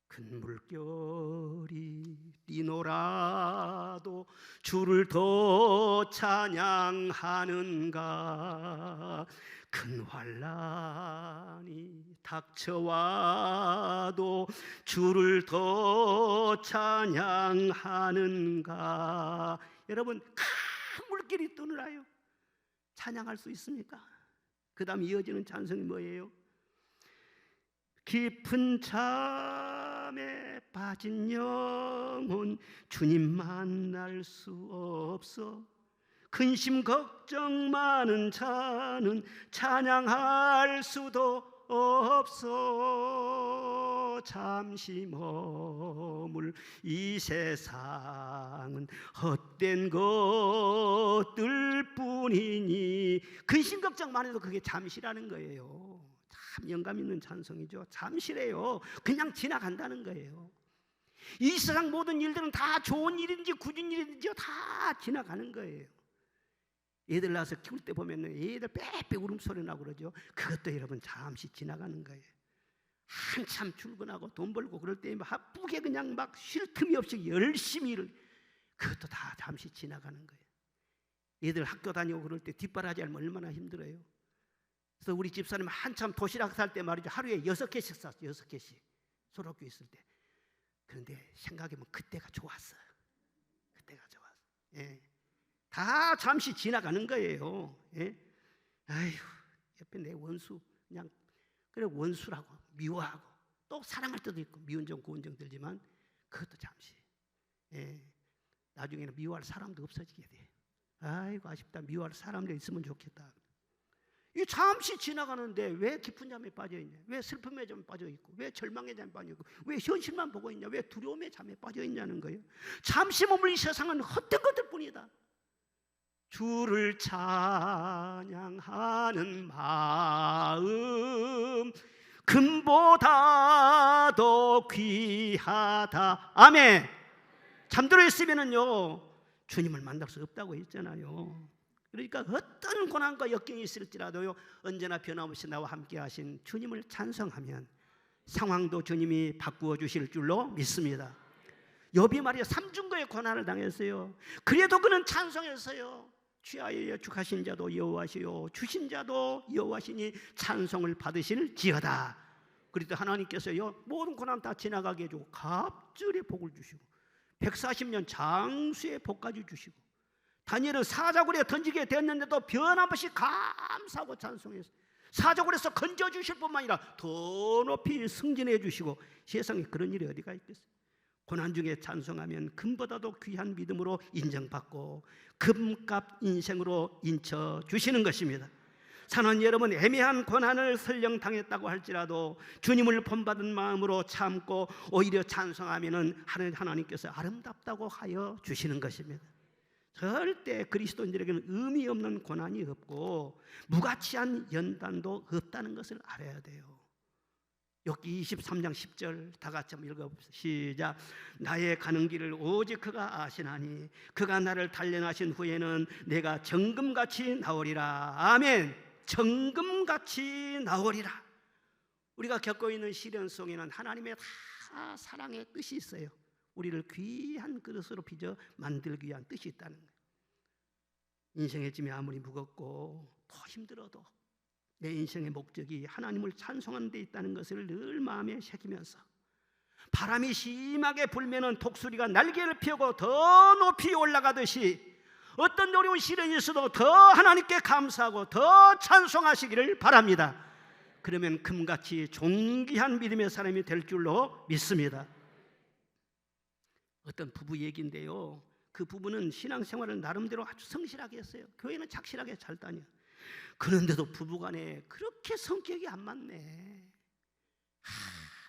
큰 물결이 뛰노라도 주를 더 찬양하는가. 큰 환난이 닥쳐와도 주를 더 찬양하는가. 여러분, 큰 물길이 떠나요. 찬양할 수 있습니까? 그 다음 이어지는 찬송이 뭐예요? 깊은 잠에 빠진 영혼 주님 만날 수 없어. 근심 걱정 많은 자는 찬양할 수도 없어. 잠시 머물 이 세상은 헛된 것들 뿐이니. 근심 걱정만 해도 그게 잠시라는 거예요. 참 영감 있는 찬송이죠. 잠시래요. 그냥 지나간다는 거예요. 이 세상 모든 일들은 다 좋은 일인지 굳은 일인지 다 지나가는 거예요. 애들 낳아서 키울 때 보면 애들 빽빽 울음소리 나고 그러죠. 그것도 여러분 잠시 지나가는 거예요. 한참 출근하고 돈 벌고 그럴 때 바쁘게 그냥 막 쉴 틈이 없이 열심히 일을, 그것도 다 잠시 지나가는 거예요. 애들 학교 다니고 그럴 때 뒷바라지 하면 얼마나 힘들어요. 그래서 우리 집사님 한참 도시락 살 때 말이죠, 하루에 6개씩 샀어요. 6개씩 소록교 있을 때. 그런데 생각해보면 그때가 좋았어요. 그때가 좋았어요. 예. 다 잠시 지나가는 거예요. 예? 아휴, 옆에 내 원수 그냥 그래 원수라고 미워하고 또 사랑할 때도 있고 미운 정 고운 정 들지만 그것도 잠시. 예. 나중에는 미워할 사람도 없어지게 돼. 아이고 아쉽다. 미워할 사람들 있으면 좋겠다. 이 잠시 지나가는데 왜 깊은 잠에 빠져 있냐? 왜 슬픔의 잠에 빠져 있고, 왜 절망의 잠에 빠져 있고, 왜 현실만 보고 있냐? 왜 두려움의 잠에 빠져 있냐는 거예요. 잠시 머물 이 세상은 헛된 것들 뿐이다. 주를 찬양하는 마음 금보다 더 귀하다. 아멘. 잠들어 있으면은요 주님을 만날 수 없다고 했잖아요. 그러니까 어떤 고난과 역경이 있을지라도요 언제나 변함없이 나와 함께 하신 주님을 찬송하면 상황도 주님이 바꾸어 주실 줄로 믿습니다. 욥이 말이야 삼중거의 고난을 당했어요. 그래도 그는 찬송했어요. 주하여 예축하신 자도 여호와시요 주신 자도 여호와시니 찬송을 받으실지어다. 그래도 하나님께서요 모든 고난 다 지나가게 해주고 갑절의 복을 주시고 140년 장수의 복까지 주시고 다니엘은 사자굴에 던지게 됐는데도 변함없이 감사하고 찬송했어요. 사자굴에서 건져주실 뿐만 아니라 더 높이 승진해 주시고 세상에 그런 일이 어디가 있겠어요. 고난 중에 찬송하면 금보다도 귀한 믿음으로 인정받고 금값 인생으로 인쳐 주시는 것입니다. 사는 여러분 애매한 고난을 설령 당했다고 할지라도 주님을 본받은 마음으로 참고 오히려 찬송하면은 하나님께서 아름답다고 하여 주시는 것입니다. 절대 그리스도인들에게는 의미 없는 고난이 없고 무가치한 연단도 없다는 것을 알아야 돼요. 욥기 23장 10절 다 같이 한번 읽어봅시다. 시작. 나의 가는 길을 오직 그가 아시나니 그가 나를 단련하신 후에는 내가 정금같이 나오리라. 아멘. 정금같이 나오리라. 우리가 겪고 있는 시련 속에는 하나님의 다 사랑의 뜻이 있어요. 우리를 귀한 그릇으로 빚어 만들기 위한 뜻이 있다는 거예요. 인생의 짐이 아무리 무겁고 더 힘들어도 내 인생의 목적이 하나님을 찬송하는 데 있다는 것을 늘 마음에 새기면서 바람이 심하게 불면은 독수리가 날개를 펴고 더 높이 올라가듯이 어떤 어려운 시련이 있어도 더 하나님께 감사하고 더 찬송하시기를 바랍니다. 그러면 금같이 존귀한 믿음의 사람이 될 줄로 믿습니다. 어떤 부부 얘기인데요, 그 부부는 신앙생활을 나름대로 아주 성실하게 했어요. 교회는 착실하게 잘 다녀. 그런데도 부부간에 그렇게 성격이 안 맞네.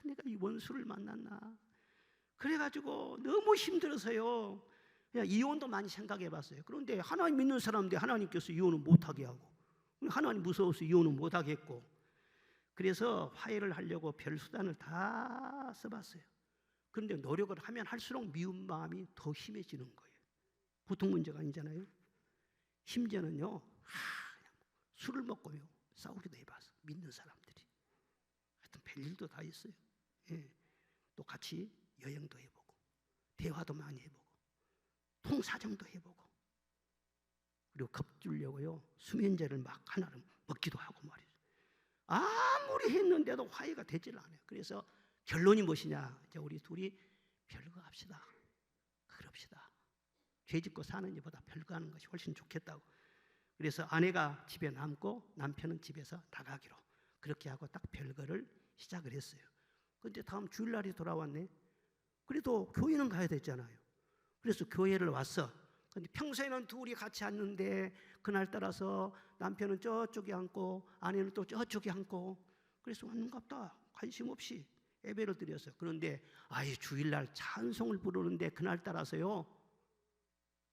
내가 이 원수를 만났나. 그래가지고 너무 힘들어서요 그냥 이혼도 많이 생각해봤어요. 그런데 하나님 믿는 사람인데 하나님께서 이혼을 못하게 하고, 하나님 무서워서 이혼을 못하겠고, 그래서 화해를 하려고 별 수단을 다 써봤어요. 그런데 노력을 하면 할수록 미운 마음이 더 심해지는 거예요. 보통 문제가 아니잖아요. 심지어는요 술을 먹고요 싸우기도 해봤어. 믿는 사람들이. 하여튼 별일도 다 있어요. 예. 또 같이 여행도 해보고 대화도 많이 해보고 통사정도 해보고, 그리고 겁주려고요 수면제를 막 하나를 먹기도 하고 말이죠. 아무리 했는데도 화해가 되질 않아요. 그래서 결론이 무엇이냐, 이제 우리 둘이 별거 합시다. 그럽시다. 죄 짓고 사는 것보다 별거 하는 것이 훨씬 좋겠다고. 그래서 아내가 집에 남고 남편은 집에서 나가기로 그렇게 하고 딱 별거를 시작을 했어요. 그런데 다음 주일날이 돌아왔네. 그래도 교회는 가야 됐잖아요. 그래서 교회를 왔어. 근데 평소에는 둘이 같이 앉는데 그날 따라서 남편은 저쪽에 앉고 아내는 또 저쪽에 앉고, 그래서 왔는갑다 관심 없이 예배를 드렸어요. 그런데 주일날 찬송을 부르는데 그날 따라서요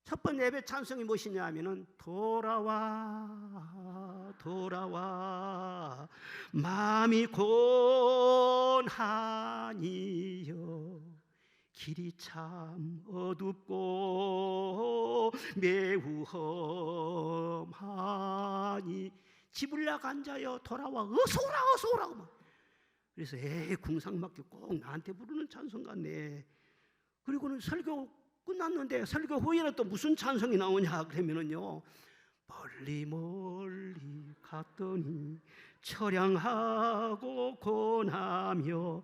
첫 번째 예배 찬송이 무엇이냐 하면은 돌아와 돌아와 마음이 곤하니여 길이 참 어둡고 매우 험하니 지불락 앉아요 돌아와 어서 오라 어서 오라고 막. 그래서 궁상맞게 꼭 나한테 부르는 찬송 같네. 그리고는 설교 끝났는데 설교 후에는 또 무슨 찬송이 나오냐 그러면은요 멀리 멀리 갔더니 처량하고 고나며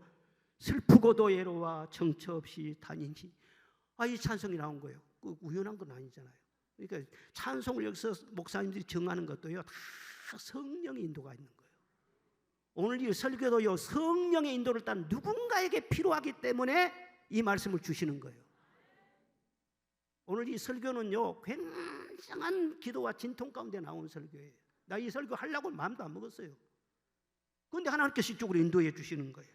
슬프고도 외로워 정처 없이 다니니. 이 찬송이 나온 거예요. 우연한 건 아니잖아요. 그러니까 찬송을 여기서 목사님들이 정하는 것도요 다 성령의 인도가 있는 거예요. 오늘 이 설교도요 성령의 인도를 따른 누군가에게 필요하기 때문에 이 말씀을 주시는 거예요. 오늘 이 설교는요 굉장한 기도와 진통 가운데 나온 설교예요. 나 이 설교 하려고 마음도 안 먹었어요. 그런데 하나님께서 이쪽으로 인도해 주시는 거예요.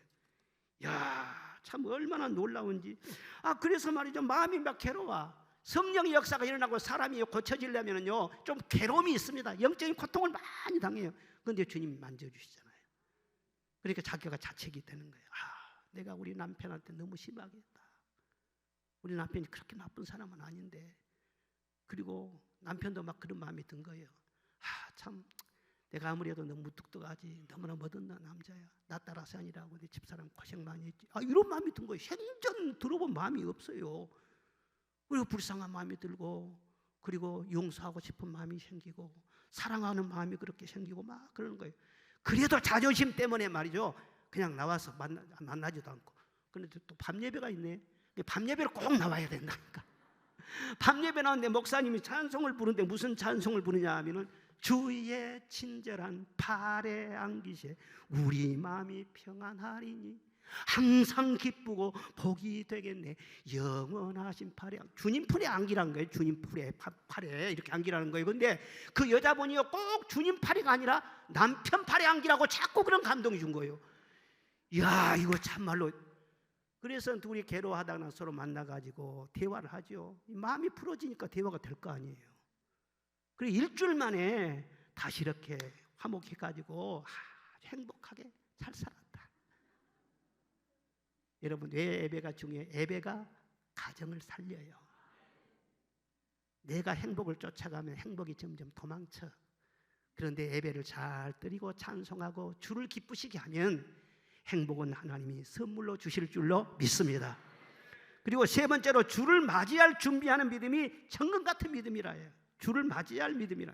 야, 참 얼마나 놀라운지. 그래서 말이죠, 마음이 막 괴로워. 성령의 역사가 일어나고 사람이 고쳐지려면요 좀 괴로움이 있습니다. 영적인 고통을 많이 당해요. 그런데 주님이 만져주시잖아요. 그러니까 자기가 자책이 되는 거예요. 내가 우리 남편한테 너무 심하게 했다. 우리 남편이 그렇게 나쁜 사람은 아닌데. 그리고 남편도 막 그런 마음이 든 거예요. 참 내가 아무리 해도 너무 무뚝뚝하지. 너무나 멋없는 남자야. 나 따라서 아니라고 내 집사람 고생 많이 했지. 이런 마음이 든 거예요. 생전 들어본 마음이 없어요. 그리고 불쌍한 마음이 들고, 그리고 용서하고 싶은 마음이 생기고, 사랑하는 마음이 그렇게 생기고 막 그러는 거예요. 그래도 자존심 때문에 말이죠, 그냥 나와서 만나지도 않고. 그런데 또 밤예배가 있네. 밤예배를 꼭 나와야 된다니까. 밤예배 나오는데 목사님이 찬송을 부르는데 무슨 찬송을 부르냐 하면은, 주의 친절한 팔에 안기세 우리 마음이 평안하리니 항상 기쁘고 복이 되겠네 영원하신 팔에. 주님 풀에 안기라는 거예요. 주님 팔에 이렇게 안기라는 거예요. 근데 그 여자분이요 꼭 주님 팔이가 아니라 남편 팔에 안기라고 자꾸 그런 감동이 준 거예요. 이야, 이거 참말로. 그래서 둘이 괴로워하다가 서로 만나가지고 대화를 하죠. 마음이 풀어지니까 대화가 될 거 아니에요. 그리고 일주일 만에 다시 이렇게 화목해가지고 행복하게 잘 살았다. 여러분, 왜 예배가 중요해요? 예배가 가정을 살려요. 내가 행복을 쫓아가면 행복이 점점 도망쳐. 그런데 예배를 잘 드리고 찬송하고 주를 기쁘시게 하면 행복은 하나님이 선물로 주실 줄로 믿습니다. 그리고 세 번째로, 주를 맞이할 준비하는 믿음이 정금 같은 믿음이라 해요. 주를 맞이할 믿음이라.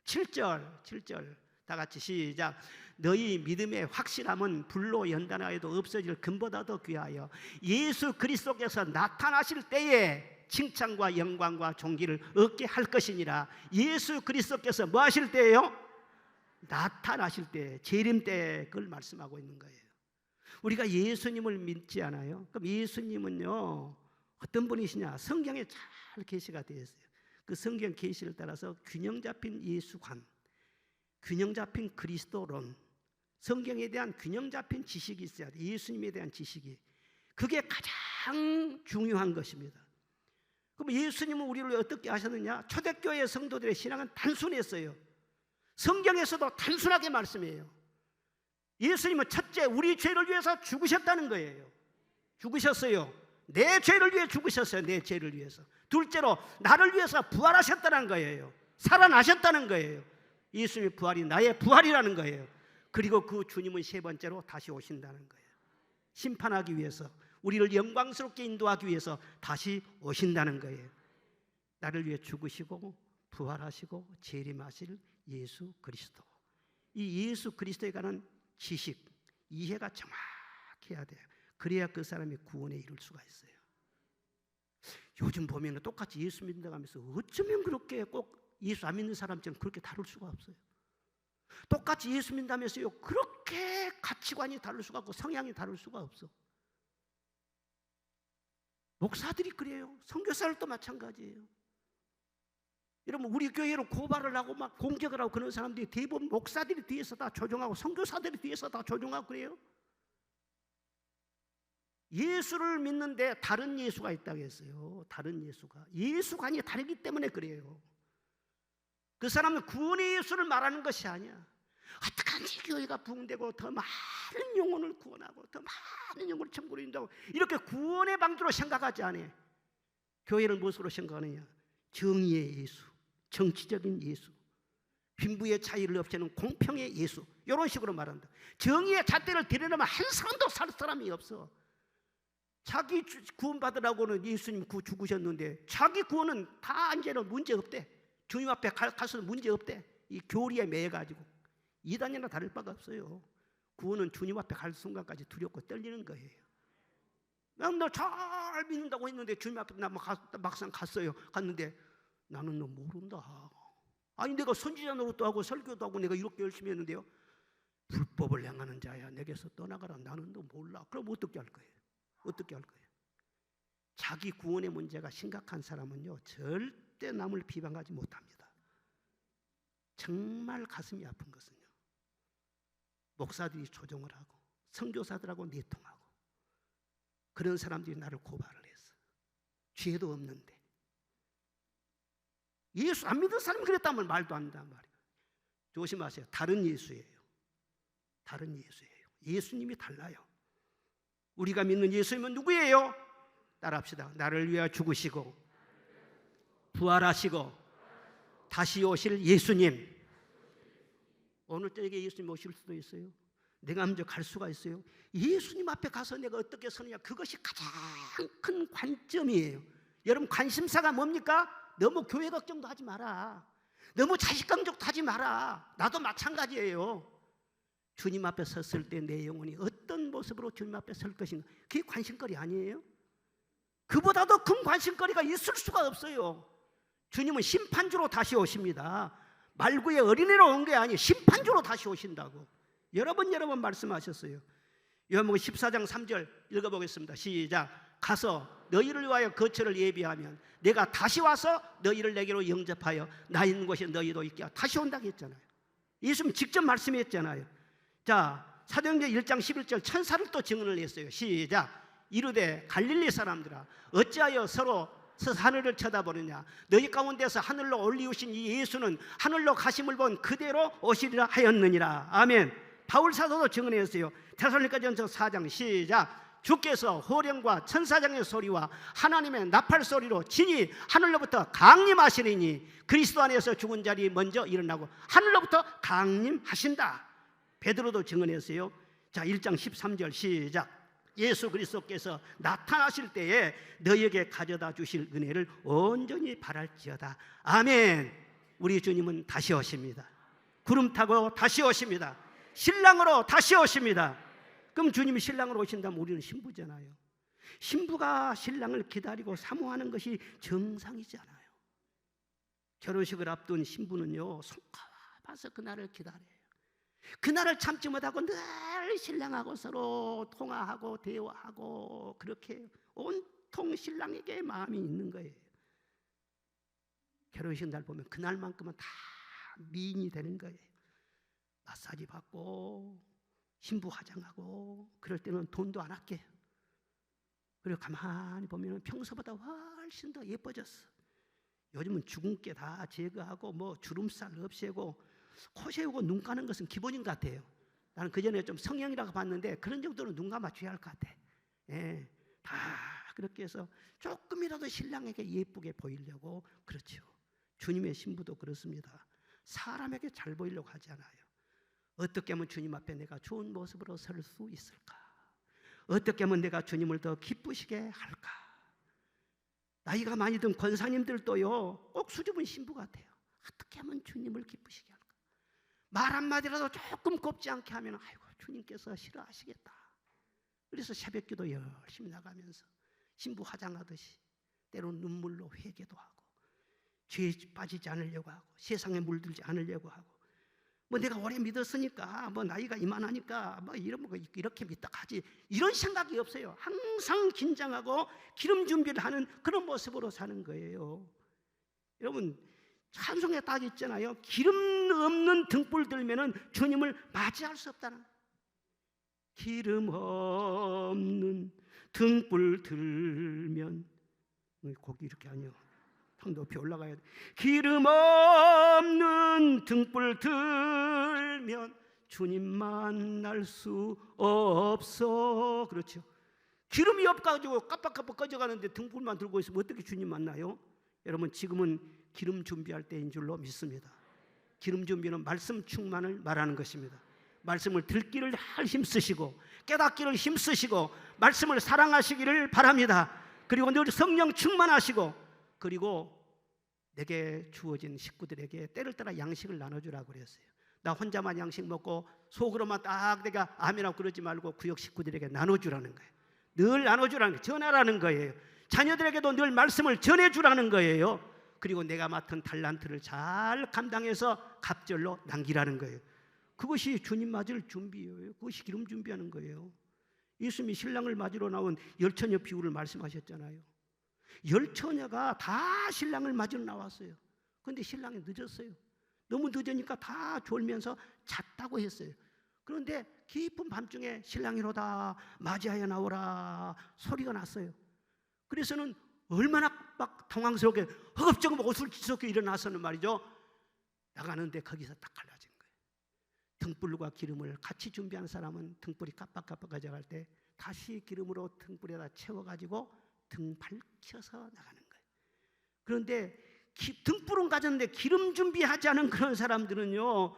7절 다 같이 시작. 너희 믿음의 확실함은 불로 연단하여도 없어질 금보다 더 귀하여 예수 그리스도께서 나타나실 때에 칭찬과 영광과 존귀를 얻게 할 것이니라. 예수 그리스도께서 뭐 하실 때예요? 나타나실 때, 재림 때 그걸 말씀하고 있는 거예요. 우리가 예수님을 믿지 않아요? 그럼 예수님은요 어떤 분이시냐? 성경에 잘 계시가 되어 있어요. 그 성경 계시를 따라서 균형 잡힌 예수관, 균형 잡힌 그리스도론, 성경에 대한 균형 잡힌 지식이 있어야 돼요. 예수님에 대한 지식이. 그게 가장 중요한 것입니다. 그럼 예수님은 우리를 어떻게 하셨느냐? 초대교회 성도들의 신앙은 단순했어요. 성경에서도 단순하게 말씀해요. 예수님은 첫째, 우리 죄를 위해서 죽으셨다는 거예요. 죽으셨어요. 내 죄를 위해 죽으셨어요. 내 죄를 위해서. 둘째로, 나를 위해서 부활하셨다는 거예요. 살아나셨다는 거예요. 예수님의 부활이 나의 부활이라는 거예요. 그리고 그 주님은 세 번째로 다시 오신다는 거예요. 심판하기 위해서, 우리를 영광스럽게 인도하기 위해서 다시 오신다는 거예요. 나를 위해 죽으시고 부활하시고 재림하실 예수 그리스도. 이 예수 그리스도에 관한 지식, 이해가 정확해야 돼요. 그래야 그 사람이 구원에 이룰 수가 있어요. 요즘 보면 똑같이 예수 믿는다고 하면서 어쩌면 그렇게 꼭 예수 안 믿는 사람처럼 그렇게 다룰 수가 없어요. 똑같이 예수 믿는다면서요 그렇게 가치관이 다를 수가 없고 성향이 다를 수가 없어. 목사들이 그래요. 선교사들도 마찬가지예요. 여러분, 우리 교회로 고발을 하고 막 공격을 하고 그런 사람들이 대부분 목사들이 뒤에서 다 조종하고 선교사들이 뒤에서 다 조종하고 그래요. 예수를 믿는데 다른 예수가 있다고 했어요. 다른 예수가. 예수관이 다르기 때문에 그래요. 그 사람은 구원의 예수를 말하는 것이 아니야. 어떡하지 교회가 부흥되고 더 많은 영혼을 구원하고 더 많은 영혼을 천국으로 인도하고 이렇게 구원의 방주로 생각하지 않아요. 교회는 무엇으로 생각하느냐? 정의의 예수, 정치적인 예수, 빈부의 차이를 없애는 공평의 예수, 이런 식으로 말한다. 정의의 잣대를 들여놓으면 한 사람도 살 사람이 없어. 자기 구원 받으라고는 예수님 죽으셨는데 자기 구원은 다 이제는 문제 없대. 주님 앞에 가서 문제 없대. 이 교리에 매여가지고 이단이나 다를 바가 없어요. 구원은 주님 앞에 갈 순간까지 두렵고 떨리는 거예요. 나 잘 믿는다고 했는데 주님 앞에 나 막상 갔어요. 갔는데 나는 너 모른다. 아니 내가 선지자 노릇도 하고 설교도 하고 내가 이렇게 열심히 했는데요. 불법을 행하는 자야 내게서 떠나가라. 나는 너 몰라. 그럼 어떻게 할 거예요? 어떻게 할 거예요? 자기 구원의 문제가 심각한 사람은요 절대 남을 비방하지 못합니다. 정말 가슴이 아픈 것은요, 목사들이 조종을 하고 선교사들하고 내통하고 그런 사람들이 나를 고발을 했어. 죄도 없는데. 예수 안 믿는 사람이 그랬다면 말도 안 한단 말이에요. 조심하세요. 다른 예수예요. 다른 예수예요. 예수님이 달라요. 우리가 믿는 예수님은 누구예요? 따라합시다. 나를 위하여 죽으시고 부활하시고 다시 오실 예수님. 오늘 저녁에 예수님 오실 수도 있어요. 내가 먼저 갈 수가 있어요. 예수님 앞에 가서 내가 어떻게 서느냐, 그것이 가장 큰 관점이에요. 여러분, 관심사가 뭡니까? 너무 교회 걱정도 하지 마라. 너무 자식 강족도 하지 마라. 나도 마찬가지예요. 주님 앞에 섰을 때 내 영혼이 어떤 모습으로 주님 앞에 설 것인가, 그게 관심거리 아니에요? 그보다도 큰 관심거리가 있을 수가 없어요. 주님은 심판주로 다시 오십니다. 말구의 어린애로 온 게 아니에요. 심판주로 다시 오신다고 여러 번 말씀하셨어요. 요한복음 14장 3절 읽어보겠습니다. 시작. 가서 너희를 위하여 거처를 예비하면 내가 다시 와서 너희를 내게로 영접하여 나 있는 곳에 너희도 있게 하고, 다시 온다고 했잖아요. 예수님 직접 말씀했잖아요. 자, 사도행전 1장 11절 천사를 또 증언을 했어요. 시작. 이르되 갈릴리 사람들아, 어찌하여 서로 하늘을 쳐다보느냐. 너희 가운데서 하늘로 올리우신 이 예수는 하늘로 가심을 본 그대로 오시리라 하였느니라. 아멘. 바울 사도도 증언했어요. 데살로니가전서 4장 시작. 주께서 호령과 천사장의 소리와 하나님의 나팔 소리로 진이 하늘로부터 강림하시리니 그리스도 안에서 죽은 자리 먼저 일어나고 하늘로부터 강림하신다. 베드로도 증언했어요. 자, 1장 13절 시작. 예수 그리스도께서 나타나실 때에 너희에게 가져다 주실 은혜를 온전히 바랄지어다. 아멘. 우리 주님은 다시 오십니다. 구름 타고 다시 오십니다. 신랑으로 다시 오십니다. 그럼 주님이 신랑으로 오신다면 우리는 신부잖아요. 신부가 신랑을 기다리고 사모하는 것이 정상이잖아요. 결혼식을 앞둔 신부는요, 손꼽아서 그날을 기다려요. 그날을 참지 못하고 늘 신랑하고 서로 통화하고 대화하고 그렇게 온통 신랑에게 마음이 있는 거예요. 결혼식 날 보면 그날만큼은 다 미인이 되는 거예요. 마사지 받고 신부 화장하고 그럴 때는 돈도 안 아껴요. 그리고 가만히 보면 평소보다 훨씬 더 예뻐졌어. 요즘은 주근깨 다 제거하고 뭐 주름살 없애고 코 세우고 눈 감는 것은 기본인 것 같아요. 나는 그전에 좀 성형이라고 봤는데 그런 정도는 눈 감아줘야 할 것 같아. 예, 다 그렇게 해서 조금이라도 신랑에게 예쁘게 보이려고 그렇죠. 주님의 신부도 그렇습니다. 사람에게 잘 보이려고 하지 않아요. 어떻게 하면 주님 앞에 내가 좋은 모습으로 설 수 있을까? 어떻게 하면 내가 주님을 더 기쁘시게 할까? 나이가 많이 든 권사님들도요, 꼭 수줍은 신부 같아요. 어떻게 하면 주님을 기쁘시게 할까? 말 한마디라도 조금 곱지 않게 하면 아이고 주님께서 싫어하시겠다. 그래서 새벽기도 열심히 나가면서 신부 화장하듯이 때로는 눈물로 회개도 하고 죄에 빠지지 않으려고 하고 세상에 물들지 않으려고 하고 뭐 내가 오래 믿었으니까 뭐 나이가 이만하니까 뭐 이렇게 믿다 하지 이런 생각이 없어요. 항상 긴장하고 기름 준비를 하는 그런 모습으로 사는 거예요. 여러분 찬송에 딱 있잖아요. 기름 없는 등불 들면은 주님을 맞이할 수 없다는. 기름 없는 등불 들면 곡이 이렇게 아니요. 더 높이 올라가야 돼. 기름 없는 등불 들면 주님 만날 수 없어. 그렇죠. 기름이 없어가지고 깜빡깜빡 꺼져가는데 등불만 들고 있으면 어떻게 주님 만나요? 여러분 지금은 기름 준비할 때인 줄로 믿습니다. 기름 준비는 말씀 충만을 말하는 것입니다. 말씀을 듣기를 힘쓰시고 깨닫기를 힘쓰시고 말씀을 사랑하시기를 바랍니다. 그리고 늘 성령 충만하시고 그리고 내게 주어진 식구들에게 때를 따라 양식을 나눠주라고 그랬어요. 나 혼자만 양식 먹고 속으로만 딱 내가 아멘하고 그러지 말고 구역 식구들에게 나눠주라는 거예요. 늘 나눠주라는 거예요. 전하라는 거예요. 자녀들에게도 늘 말씀을 전해주라는 거예요. 그리고 내가 맡은 달란트를 잘 감당해서 갑절로 남기라는 거예요. 그것이 주님 맞을 준비예요. 그것이 기름 준비하는 거예요. 예수님이 신랑을 맞으러 나온 열처녀 비유를 말씀하셨잖아요. 열처녀가 다 신랑을 맞으러 나왔어요. 그런데 신랑이 늦었어요. 너무 늦으니까 다 졸면서 잤다고 했어요. 그런데 깊은 밤중에 신랑이로다 맞이하여 나오라 소리가 났어요. 그래서는 얼마나 막 당황스럽게 허겁지겁 옷을 찢었게 일어나서는 말이죠, 나가는데 거기서 딱 갈라진 거예요. 등불과 기름을 같이 준비한 사람은 등불이 깜빡깜빡 가져갈 때 다시 기름으로 등불에다 채워가지고 등 밝혀서 나가는 거예요. 그런데 등불은 가졌는데 기름 준비하지 않은 그런 사람들은요,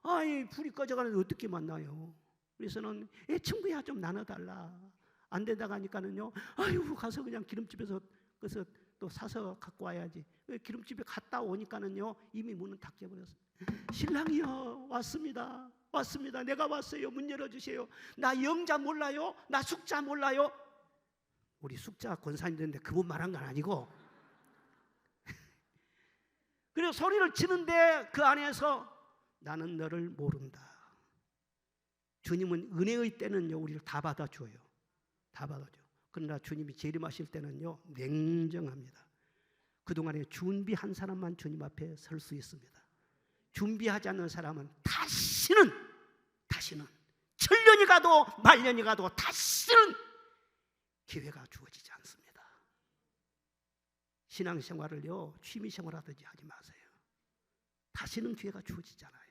아이 불이 꺼져가는데 어떻게 만나요? 그래서는 친구야 좀 나눠달라. 안 된다고 하니까는요, 아유 가서 그냥 기름집에서 그래서 또 사서 갖고 와야지. 기름집에 갔다 오니까는요 이미 문은 닫혀버렸어요. 신랑이요 왔습니다. 왔습니다. 내가 왔어요. 문 열어주세요. 나 영자 몰라요? 나 숙자 몰라요? 우리 숙자 권사님들인데 그분 말한 건 아니고 그래서 소리를 치는데 그 안에서 나는 너를 모른다. 주님은 은혜의 때는요 우리를 다 받아줘요. 다 받아줘. 그러나 주님이 재림하실 때는요 냉정합니다. 그동안에 준비한 사람만 주님 앞에 설 수 있습니다. 준비하지 않는 사람은 다시는 천년이 가도 만년이 가도 다시는 기회가 주어지지 않습니다. 신앙생활을요 취미생활 하듯이 하지 마세요. 다시는 기회가 주어지지 않아요.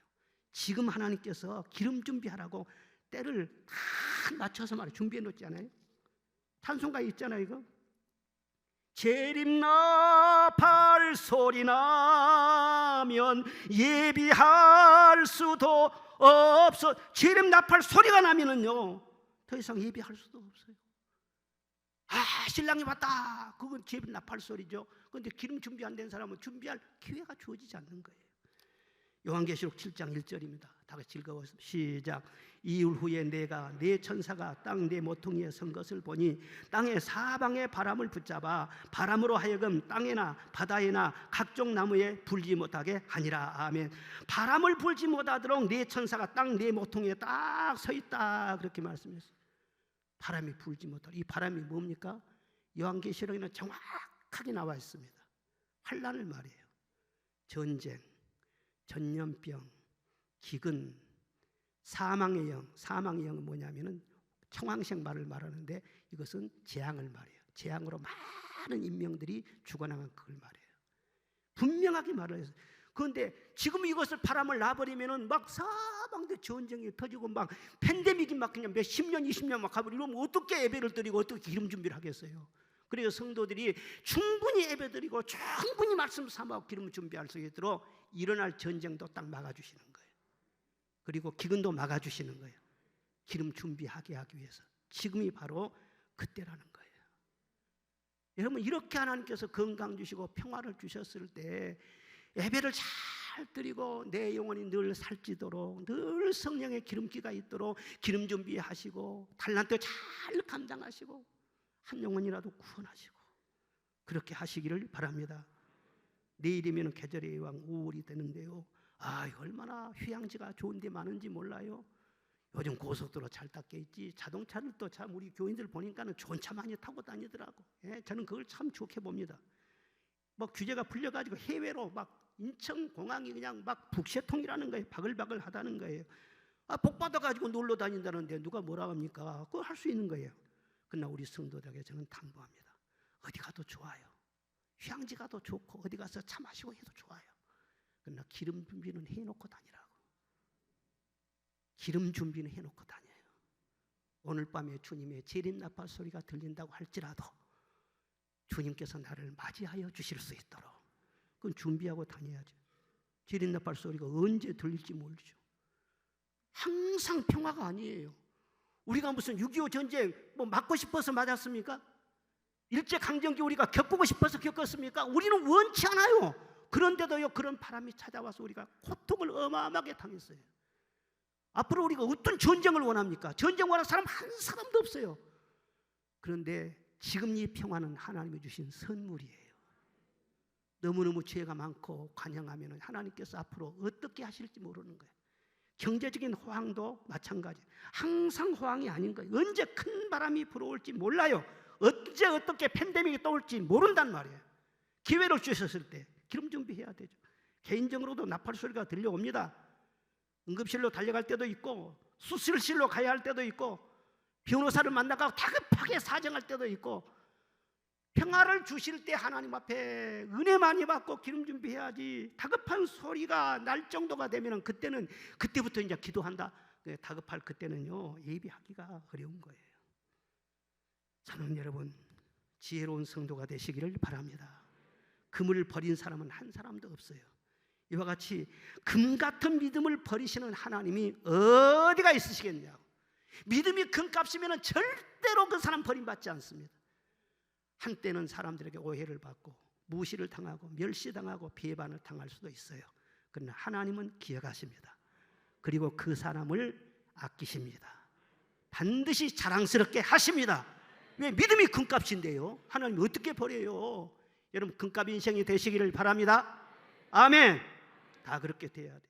지금 하나님께서 기름 준비하라고 때를 다 맞춰서 말이에요. 준비해 놓지 않아요? 찬송가에 있잖아요. 이거 재림나팔 소리 나면 예비할 수도 없어. 재림나팔 소리가 나면은요 더 이상 예비할 수도 없어요. 신랑이 왔다. 그건 재림나팔 소리죠. 그런데 기름 준비 안 된 사람은 준비할 기회가 주어지지 않는 거예요. 요한계시록 7장 1절입니다. 다 같이 읽어보세요. 시작. 이흘 후에 내가 네 천사가 땅 네 모퉁이에 선 것을 보니 땅의 사방에 바람을 붙잡아 바람으로 하여금 땅에나 바다에나 각종 나무에 불지 못하게 하니라. 아멘. 바람을 불지 못하도록 네 천사가 땅 네 모퉁이에 딱 서 있다. 그렇게 말씀했어요. 바람이 불지 못하도록. 이 바람이 뭡니까? 요한계시록에는 정확하게 나와 있습니다. 환난을 말해요. 전쟁, 전염병, 기근, 사망의 영. 사망의 영은 뭐냐면은 청황색 말을 말하는데 이것은 재앙을 말해요. 재앙으로 많은 인명들이 죽어나간 그걸 말해요. 분명하게 말을 해서. 그런데 지금 이것을 바람을 놔버리면은 막 사방대 전쟁이 터지고 막 팬데믹이 막 그냥 몇십 년, 20년 막 가버리면 이러면 어떻게 예배를 드리고 어떻게 기름 준비를 하겠어요? 그래서 성도들이 충분히 예배드리고 충분히 말씀 삼아 기름 준비할 수 있도록 일어날 전쟁도 딱 막아주시는 거예요. 그리고 기근도 막아주시는 거예요. 기름 준비하게 하기 위해서. 지금이 바로 그때라는 거예요. 여러분 이렇게 하나님께서 건강 주시고 평화를 주셨을 때 예배를 잘 드리고 내 영혼이 늘 살찌도록 늘 성령의 기름기가 있도록 기름 준비하시고 달란트 잘 감당하시고 한 영혼이라도 구원하시고 그렇게 하시기를 바랍니다. 내일이면 계절의 왕 5월이 되는데요, 얼마나 휴양지가 좋은 데 많은지 몰라요. 요즘 고속도로 잘 닦여 있지. 자동차를 또 참 우리 교인들 보니까는 좋은 차 많이 타고 다니더라고. 저는 그걸 참 좋게 봅니다. 뭐 규제가 풀려가지고 해외로 막 인천공항이 그냥 막 북새통이라는 거예요. 바글바글 하다는 거예요. 복 받아가지고 놀러 다닌다는데 누가 뭐라 합니까? 그거 할 수 있는 거예요. 그러나 우리 성도들에게 저는 당부합니다. 어디 가도 좋아요. 휴양지 가도 좋고 어디 가서 차 마시고 해도 좋아요. 그러나 기름 준비는 해놓고 다니라고. 기름 준비는 해놓고 다녀요. 오늘 밤에 주님의 재림나팔 소리가 들린다고 할지라도 주님께서 나를 맞이하여 주실 수 있도록 그건 준비하고 다녀야죠. 재림나팔 소리가 언제 들릴지 모르죠. 항상 평화가 아니에요. 우리가 무슨 6.25 전쟁 뭐 맞고 싶어서 맞았습니까? 일제강점기 우리가 겪고 싶어서 겪었습니까? 우리는 원치 않아요. 그런데도요 그런 바람이 찾아와서 우리가 고통을 어마어마하게 당했어요. 앞으로 우리가 어떤 전쟁을 원합니까? 전쟁 원하는 사람 한 사람도 없어요. 그런데 지금 이 평화는 하나님이 주신 선물이에요. 너무너무 죄가 많고 관영하면 하나님께서 앞으로 어떻게 하실지 모르는 거예요. 경제적인 호황도 마찬가지. 항상 호황이 아닌 거예요. 언제 큰 바람이 불어올지 몰라요. 언제 어떻게 팬데믹이 떠올지 모른단 말이에요. 기회를 주셨을 때 기름 준비해야 되죠. 개인적으로도 나팔 소리가 들려옵니다. 응급실로 달려갈 때도 있고, 수술실로 가야 할 때도 있고, 변호사를 만나고 다급하게 사정할 때도 있고, 평화를 주실 때 하나님 앞에 은혜 많이 받고 기름 준비해야지 다급한 소리가 날 정도가 되면 그때부터 이제 기도한다. 다급할 그때는요, 예비하기가 어려운 거예요. 사랑하는 여러분, 지혜로운 성도가 되시기를 바랍니다. 금을 버린 사람은 한 사람도 없어요. 이와 같이 금 같은 믿음을 버리시는 하나님이 어디가 있으시겠냐고. 믿음이 금값이면 절대로 그 사람 버림받지 않습니다. 한때는 사람들에게 오해를 받고 무시를 당하고 멸시당하고 비방을 당할 수도 있어요. 그러나 하나님은 기억하십니다. 그리고 그 사람을 아끼십니다. 반드시 자랑스럽게 하십니다. 왜? 믿음이 금값인데요. 하나님 어떻게 버려요? 여러분, 금값 인생이 되시기를 바랍니다. 아멘. 다 그렇게 돼야 돼.